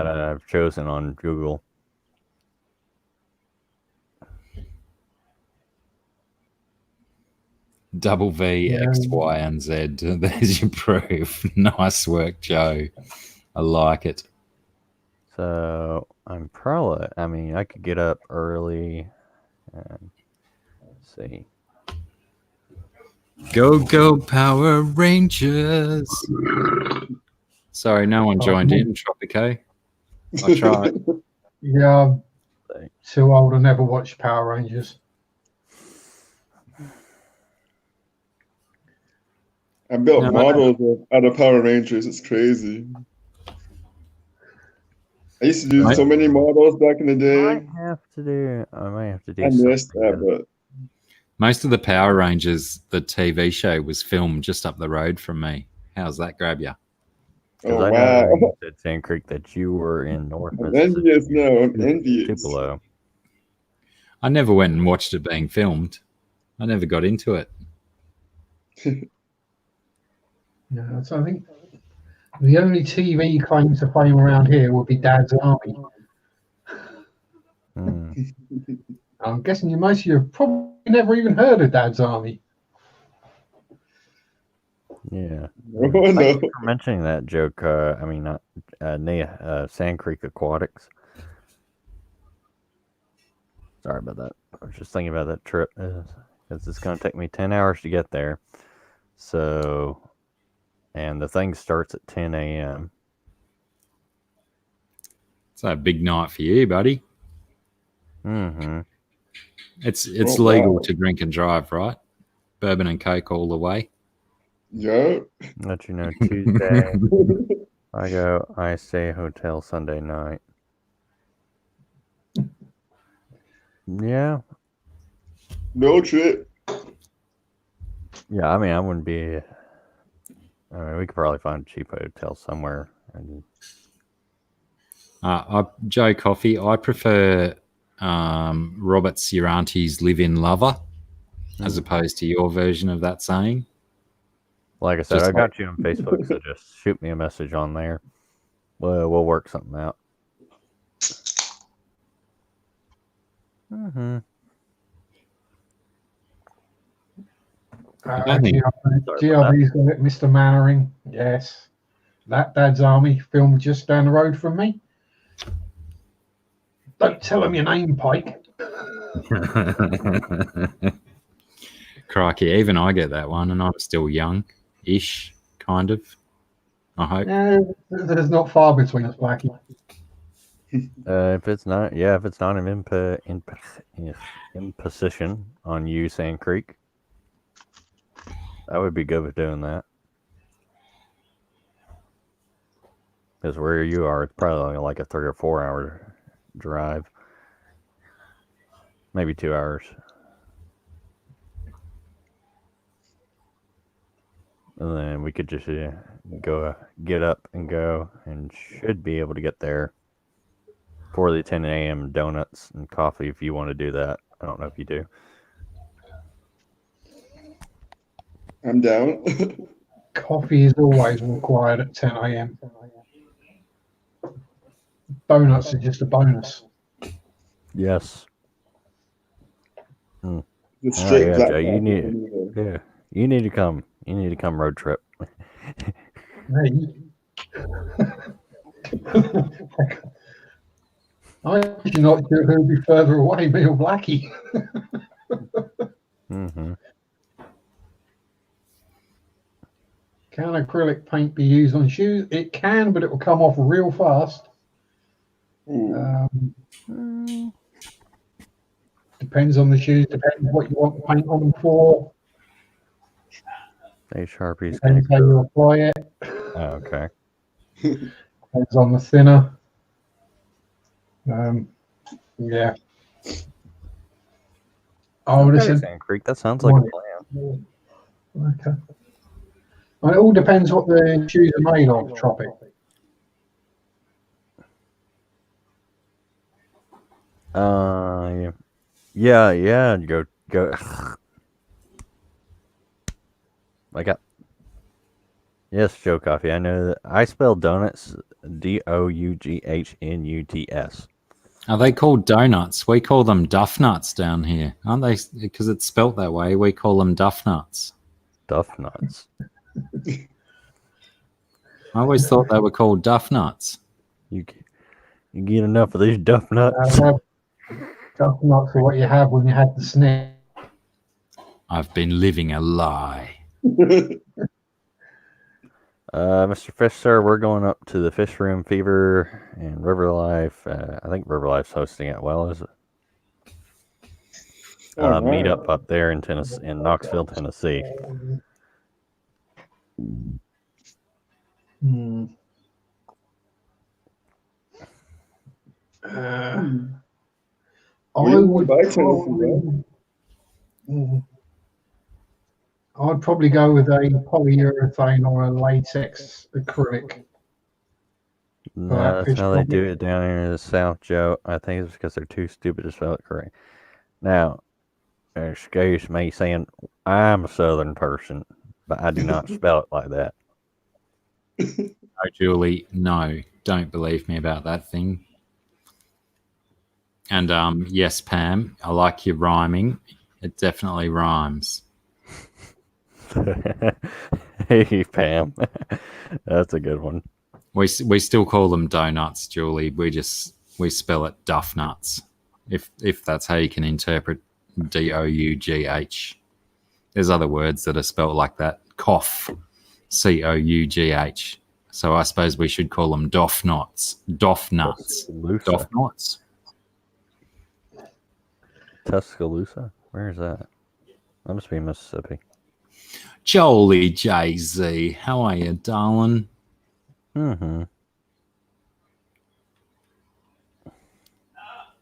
I've chosen on Google. double V, Yeah. X, Y, and Z. There's your proof. Nice work, Joe. I like it. So I'm probably, I mean, I could get up early and see. Go, go, Power Rangers. Sorry, no one joined in, Tropico. I tried. Yeah, I'm too old to never watch Power Rangers. I built No, models out of Power Rangers. It's crazy. I used to do Right. so many models back in the I day. might have to do I missed something that, then. but Most of the Power Rangers, the TV show, was filmed just up the road from me. How's that grab you? Because oh I wow, know you said, Sand Creek, that you were in North I'm Mississippi. envious now. I'm envious. Tupelo. I never went and watched it being filmed. I never got into it. Yeah, so I think the only TV claim to fame around here would be Dad's Army. Hmm. I'm guessing most of you have probably never even heard of Dad's Army. Yeah. Oh Thank no. you for mentioning that joke. I mean, not Sand Creek Aquatics. Sorry about that. I was just thinking about that trip. Because it's going to take me 10 hours to get there. So, and the thing starts at 10 a.m. It's a big night for you, buddy. Mm-hmm. It's Oh, legal wow. to drink and drive, right? Bourbon and Coke all the way. Yeah. Let you know, Tuesday, I stay hotel Sunday night. Yeah. No trip. Yeah, I mean, I wouldn't be. I mean, we could probably find a cheap hotel somewhere. And Joe Coffee, I prefer Robert Ciranti's Live-In Lover as opposed to your version of that saying. like I said, Just I got you on Facebook, so just shoot me a message on there. We'll work something out. Mm-hmm. GRB's got it, Mr. Mannering. Yes. That Dad's Army filmed just down the road from me. Don't tell him your name, Pike. Crikey, even I get that one, and I'm still young-ish, kind of. I hope. There's not far between us, Blackie. If it's not an imposition on you, Sand Creek, I would be good with doing that. Because where you are, it's probably only like a 3 or 4 hour drive, maybe 2 hours. And then we could just get up and go, and should be able to get there for the 10 a.m. donuts and coffee if you want to do that. I don't know if you do. I'm down. Coffee is always required at 10 a.m. Donuts are just a bonus. Yes. The Oh, straight yeah, black Joe, you coffee. need you need to come. You need to come road trip. Hey. I'm actually not sure who'll be further away, me or Blackie. Mm-hmm. Can acrylic paint be used on shoes? It can, but it will come off real fast. Depends on the shoes, depends what you want to paint on them for. Hey, Sharpies. Depends how you apply it. Oh, okay. Depends on the thinner. Yeah. Oh, Okay, listen. Sand Creek. That sounds like a plan. Okay. Well, it all depends what the shoes are made of, Tropic. Yeah. Go. I got. Yes, Joe Coffee. I know that. I spell donuts DOUGHNUTS. Are they called donuts? We call them duff nuts down here, aren't they? Because it's spelt that way. We call them duff nuts. Duff nuts. I always thought they were called duff nuts. You get enough of these duff nuts. Duff nuts are what you have when you had the snip. I've been living a lie. Mr. Fish, sir, we're going up to the Fish Room Fever and River Life. I think River Life's hosting it. Well, is it? Meet up there in Tennessee, in Knoxville, Tennessee. I'd probably go with a polyurethane or a latex acrylic. No, that's how they do it down here in the South, Joe. I think it's because they're too stupid to spell it correct. Now, excuse me saying I'm a Southern person, but I do not spell it like that. No, Julie, no, don't believe me about that thing. And yes, Pam, I like your rhyming. It definitely rhymes. Hey, Pam, that's a good one. We still call them donuts, Julie. We spell it duff nuts. If that's how you can interpret DOUGH. There's other words that are spelled like that. Cough, COUGH. So I suppose we should call them doff nuts. Doff nuts. Doff nuts. Tuscaloosa? Where is that? That must be Mississippi. Jolie Jay-Z, how are you, darling? Mm-hmm.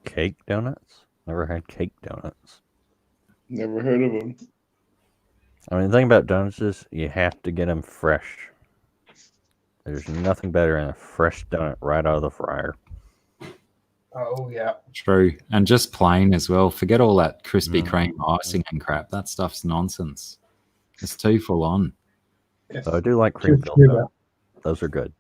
Cake donuts? Never had cake donuts. Never heard of them. I mean, the thing about donuts is you have to get them fresh. There's nothing better than a fresh donut right out of the fryer. Oh, yeah. True. And just plain as well. Forget all that Krispy Kreme icing and crap. That stuff's nonsense. It's too full on. Yes. So I do like cream filled donuts. Those are good.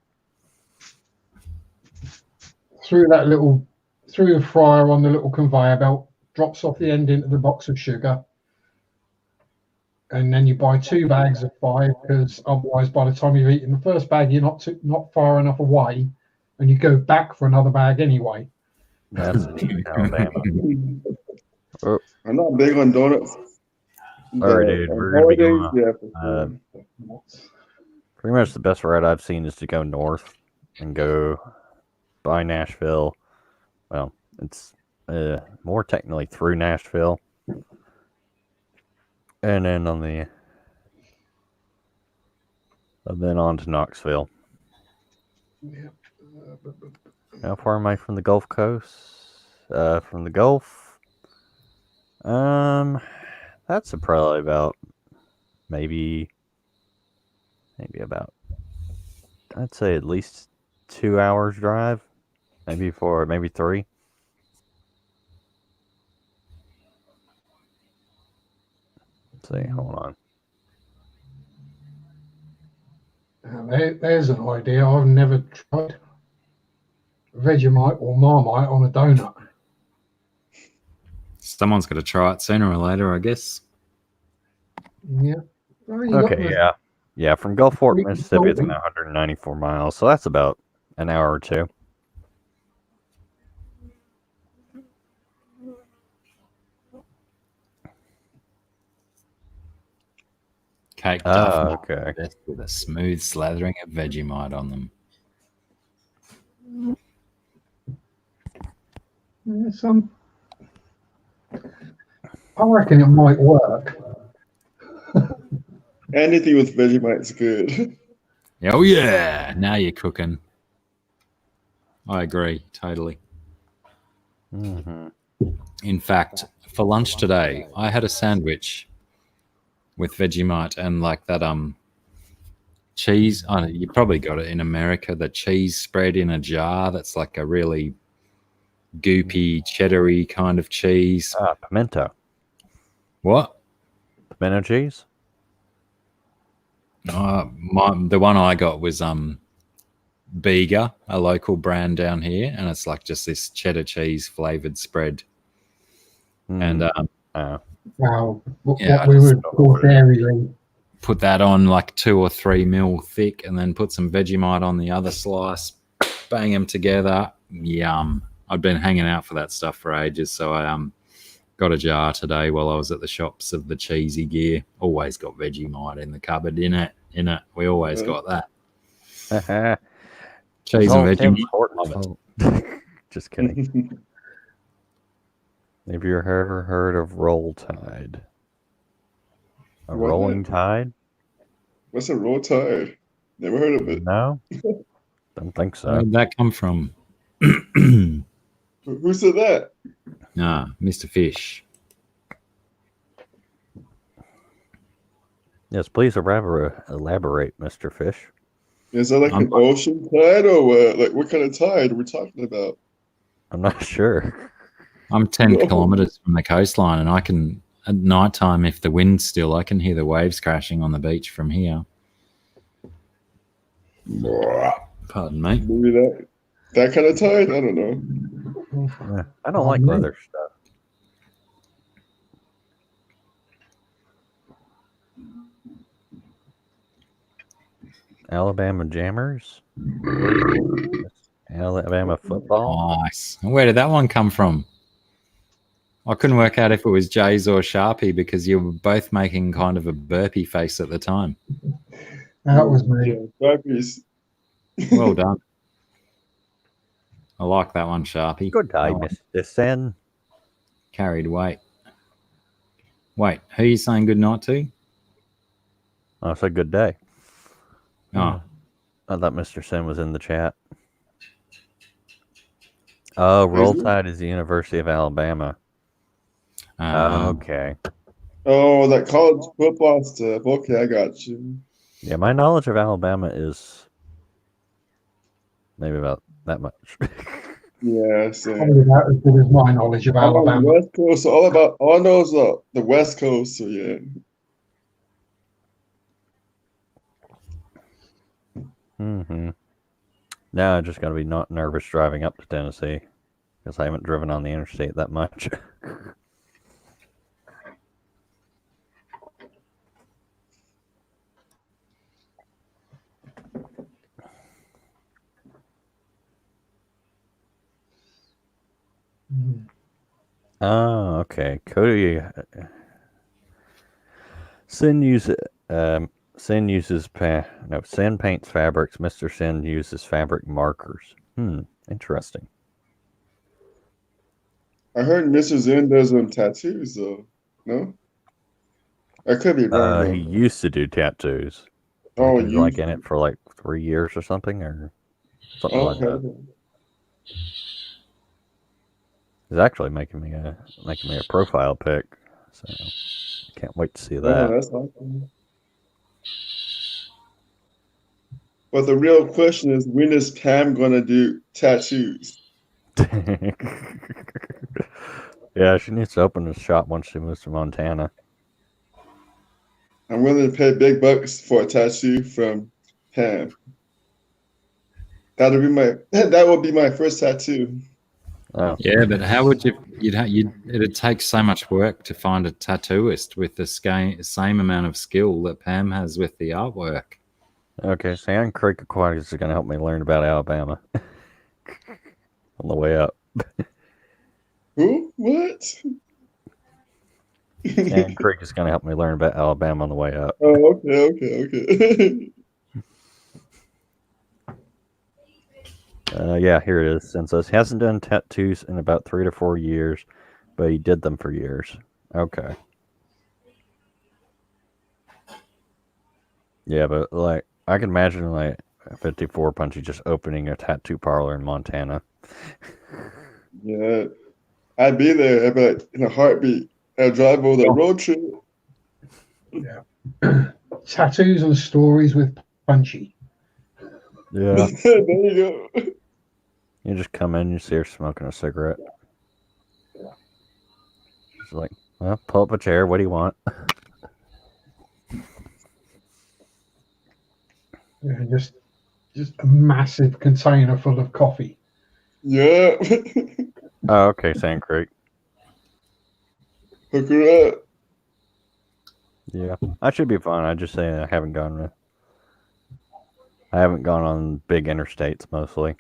Through the fryer on the little conveyor belt, drops off the end into the box of sugar. And then you buy 2 bags of 5, because otherwise by the time you've eaten the first bag, you're not far enough away, and you go back for another bag anyway. That's Alabama. I'm not big on donuts. All right, dude. We're gonna be going. Pretty much the best route I've seen is to go north and go by Nashville. Well, it's more technically through Nashville, and then on on to Knoxville. Yeah. How far am I from the Gulf Coast? From the Gulf? That's probably about maybe about, I'd say at least 2 hours drive, maybe 3. Let's see, hold on. There's an idea I've never tried. Vegemite or Marmite on a donut. Someone's got to try it sooner or later, I guess. Yeah. Well, Okay, yeah. From Gulfport, Mississippi, it's about 194 miles, so that's about an hour or 2. Cake okay. With a smooth slathering of Vegemite on them. I reckon it might work. Anything with Vegemite is good. Oh yeah, now you're cooking. I agree totally. Mm-hmm. In fact, for lunch today, I had a sandwich with Vegemite and like that cheese. I don't know, you probably got it in America. The cheese spread in a jar. That's like a really goopy, cheddary kind of cheese. Pimento. What? Pimento cheese? The one I got was Booger, a local brand down here, and it's like just this cheddar cheese flavored spread. And Wow, what yeah, we would call dairy. put that on like 2 or 3 mil thick, and then put some Vegemite on the other slice. Bang them together. Yum! I've been hanging out for that stuff for ages, so I got a jar today while I was at the shops of the cheesy gear. Always got Vegemite in the cupboard. In it. We always got that. Cheese and Vegemite. Love it. Just kidding. Have you ever heard of roll tide? A What? rolling tide? What's a roll tide? Never heard of it. No? Don't think so. Where did that come from? Who said that? Mr. Fish. Yes, please elaborate, Mr. Fish. Is that like an ocean tide or what? Like what kind of tide are we talking about? I'm not sure. I'm 10 kilometers from the coastline, and I can, at nighttime, if the wind's still, I can hear the waves crashing on the beach from here. Pardon me. Maybe that kind of tide? I don't know. I don't like weather stuff. Alabama Jammers? Alabama football? Nice. Where did that one come from? I couldn't work out if it was Jay's or Sharpie because you were both making kind of a burpy face at the time. That was me. Sharpies. Well done. I like that one, Sharpie. Good day, Mr. Sen. Carried weight. Wait, who are you saying good night to? I said good day. Oh, I thought Mr. Sen was in the chat. Oh, Roll Tide is the University of Alabama. Okay. Oh, that college football stuff. Okay, I got you. Yeah, my knowledge of Alabama is maybe about that much. Yeah, so Probably about as good as my knowledge of Alabama. West Coast, all I know is the West Coast. So yeah. Mm-hmm. Now I just got to be not nervous driving up to Tennessee because I haven't driven on the interstate that much. Oh, okay. Cody, Sin uses Sin paints fabrics. Mr. Sin uses fabric markers. Interesting. I heard Mr. Zen does tattoos though. No, I could be wrong. He used to do tattoos. Oh, he was like in it for like 3 years or something, or something like that. He's actually making me a profile pic, so I can't wait to see that. Oh, that's awesome. But the real question is, when is Pam gonna do tattoos? Yeah, she needs to open a shop once she moves to Montana. I'm willing to pay big bucks for a tattoo from Pam. That would be my first tattoo. Oh. Yeah, but how would it'd take so much work to find a tattooist with the same amount of skill that Pam has with the artwork. Okay, Sand Creek Aquatics is going to help me learn about Alabama on the way up. Who? What? Sand Creek is going to help me learn about Alabama on the way up. Oh, okay. Yeah, here it is. And says he hasn't done tattoos in about 3 to 4 years, but he did them for years. Okay. Yeah, but like I can imagine like 54 Punchy just opening a tattoo parlor in Montana. Yeah, I'd be there. I'd be like in a heartbeat. I'd drive over the road trip. Yeah. Tattoos and stories with Punchy. Yeah. There you go. You just come in, you see her smoking a cigarette. She's like, well, pull up a chair. What do you want? Yeah, just a massive container full of coffee. Yeah. Oh, okay, Sand Creek. Hook her up. Yeah, that should be fun. I just say I haven't gone on big interstates mostly.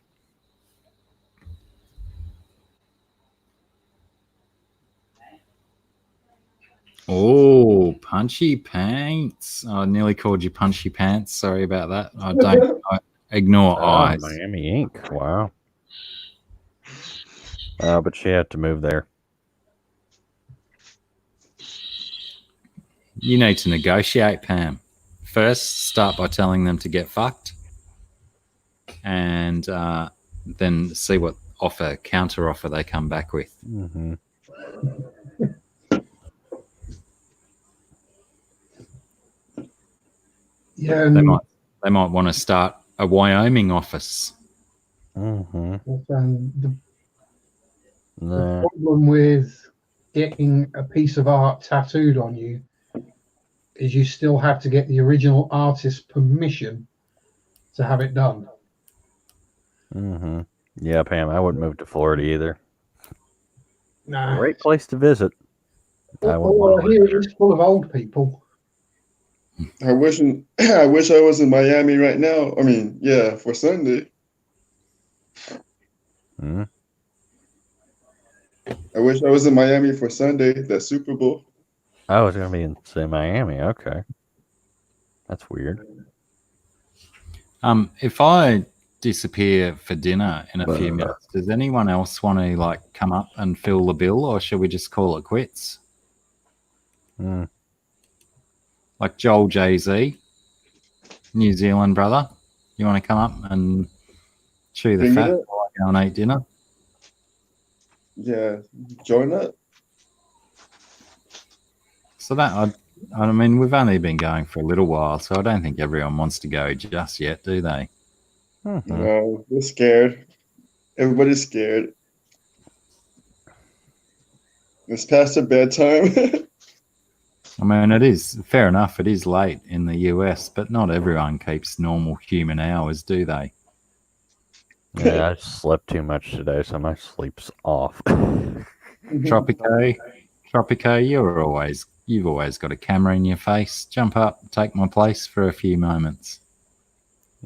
Oh, Punchy Pants. I nearly called you Punchy Pants. Sorry about that. I ignore eyes. Miami Ink. Wow. But she had to move there. You need to negotiate, Pam. First, start by telling them to get fucked, and then see what counter offer they come back with. Mm-hmm. Yeah, They might want to start a Wyoming office. Mm-hmm. the Nah. problem with getting a piece of art tattooed on you is you still have to get the original artist's permission to have it done. Mm-hmm. Yeah, Pam, I wouldn't move to Florida either. Nah. Great place to visit. All I hear is full of old people. I wish I was in Miami right now. I mean, yeah, for Sunday. Mm-hmm. I wish I was in Miami for Sunday, that Super Bowl. I was going to be in say Miami. Okay. That's weird. If I disappear for dinner in a few minutes, does anyone else want to like come up and fill the bill, or should we just call it quits? Mm. Like Joel Jay-Z, New Zealand brother, you want to come up and chew the Bring it fat up. while I go and eat dinner? Yeah, join up. So that I mean, we've only been going for a little while, so I don't think everyone wants to go just yet, do they? Mm-hmm. No, they're scared. Everybody's scared. It's past their bedtime. I mean, it is fair enough. It is late in the US, but not everyone keeps normal human hours, do they? Yeah, I slept too much today, so my sleep's off. Tropico, you've always got a camera in your face. Jump up, take my place for a few moments.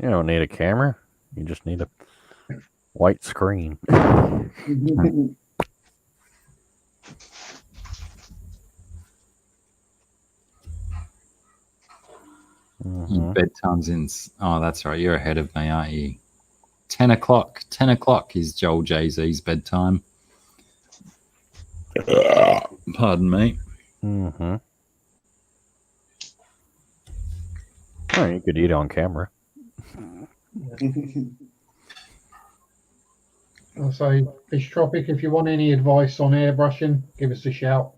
You don't need a camera. You just need a white screen. Mm-hmm. Bedtime's in. Oh, that's right. You're ahead of me, aren't you? 10 o'clock. 10 o'clock is Joel Jay-Z's bedtime. Pardon me. Mm-hmm. Oh, you could eat on camera. I'll say, Fish Tropic, if you want any advice on airbrushing, give us a shout.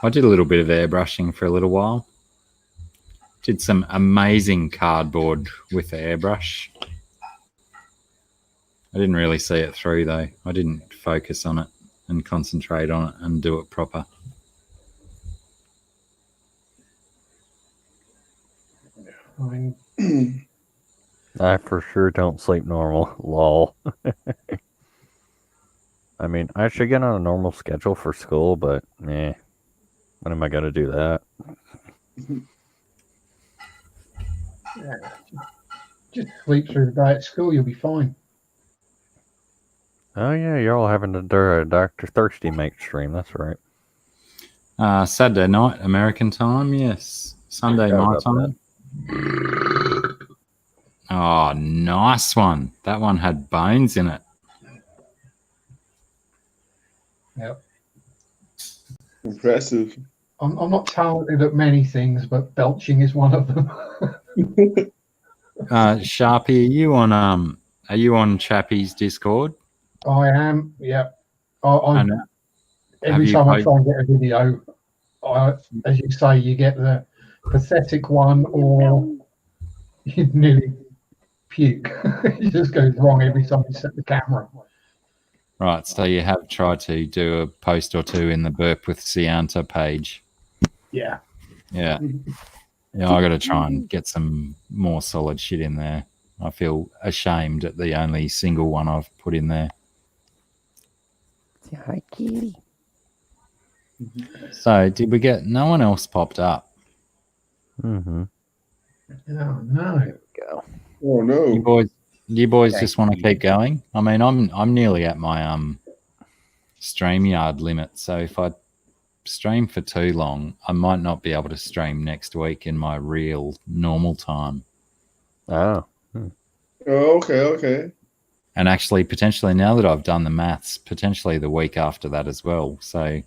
I did a little bit of airbrushing for a little while. Did some amazing cardboard with the airbrush. I didn't really see it through though. I didn't focus on it and concentrate on it and do it proper. I mean, I for sure don't sleep normal. Lol. I mean, I should get on a normal schedule for school, but when am I going to do that? yeah, just sleep through the day at school, you'll be fine. Oh, yeah, you're all having a Dr. Thirsty Make stream. That's right. Saturday night, American time, yes. Sunday my time. Oh, nice one. That one had bones in it. Yep. Impressive. I'm not talented at many things, but belching is one of them. Sharpie, are you on Chappie's Discord? I am. Yep. I know. Every you time I posted- try and get a video, as you say, you get the pathetic one, or you nearly puke. It just goes wrong every time you set the camera. Right, so you have tried to do a post or two in the Burp with Sianta page. Yeah. Yeah. Yeah, I got to try and get some more solid shit in there. I feel ashamed at the only single one I've put in there. Hi, kitty. So, did we get... No one else popped up. Mm-hmm. Oh, no. Go. Oh no. You boys just want to keep going? I mean, I'm nearly at my StreamYard limit, so if I stream for too long, I might not be able to stream next week in my real normal time. Oh. Oh, okay. And actually, potentially, now that I've done the maths, potentially the week after that as well. So,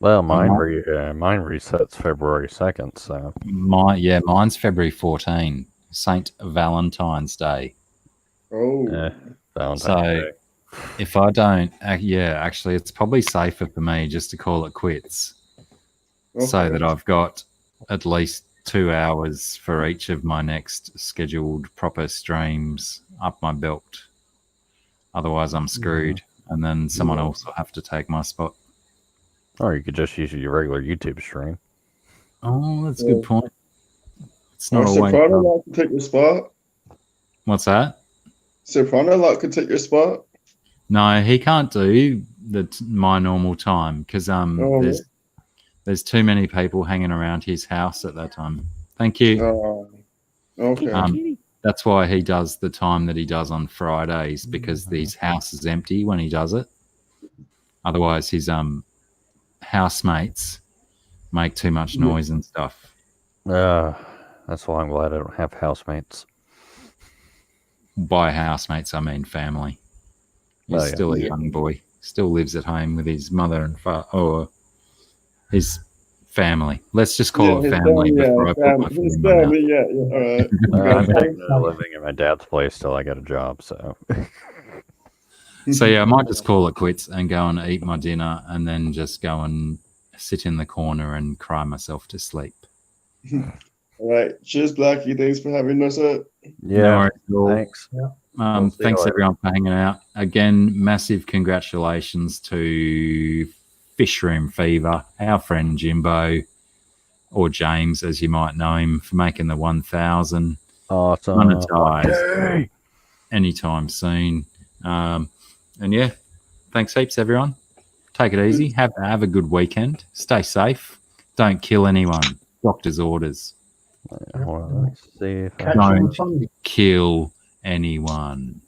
Well, mine resets February 2nd, so. mine's February 14, St. Valentine's Day. Oh. Valentine's So, Day. if I don't, actually, it's probably safer for me just to call it quits, so Okay. that I've got at least 2 hours for each of my next scheduled proper streams up my belt. Otherwise, I'm screwed, and then someone else will have to take my spot. Or you could just use your regular YouTube stream. Oh, that's a good point. It's Or not always. Soprano Lock could take your spot. What's that? Soprano Lock could take your spot. No, he can't do my normal time because there's too many people hanging around his house at that time. Thank you. Okay. That's why he does the time that he does on Fridays, because his house is empty when he does it. Otherwise, his housemates make too much noise and stuff. That's why I'm glad I don't have housemates. By housemates, I mean family. He's Oh, yeah. still a young boy. Still lives at home with his mother and father, or his family. Let's just call it family before I put my His phone on. family, yeah. All right. I'm living in my dad's place till I get a job, so. So yeah, I might just call it quits and go and eat my dinner, and then just go and sit in the corner and cry myself to sleep. All right. Cheers, Blacky. Thanks for having us up. Yeah, No worries at all. thanks. We'll see you Thanks later. everyone for hanging out. Again, massive congratulations to Fish Room Fever, our friend Jimbo, or James as you might know him, for making the 1,000 Awesome. monetized anytime soon. And yeah, thanks heaps everyone. Take it easy. Have a good weekend. Stay safe. Don't kill anyone. Doctor's orders. Well, let's see if I Catch you on Don't Sunday. kill anyone.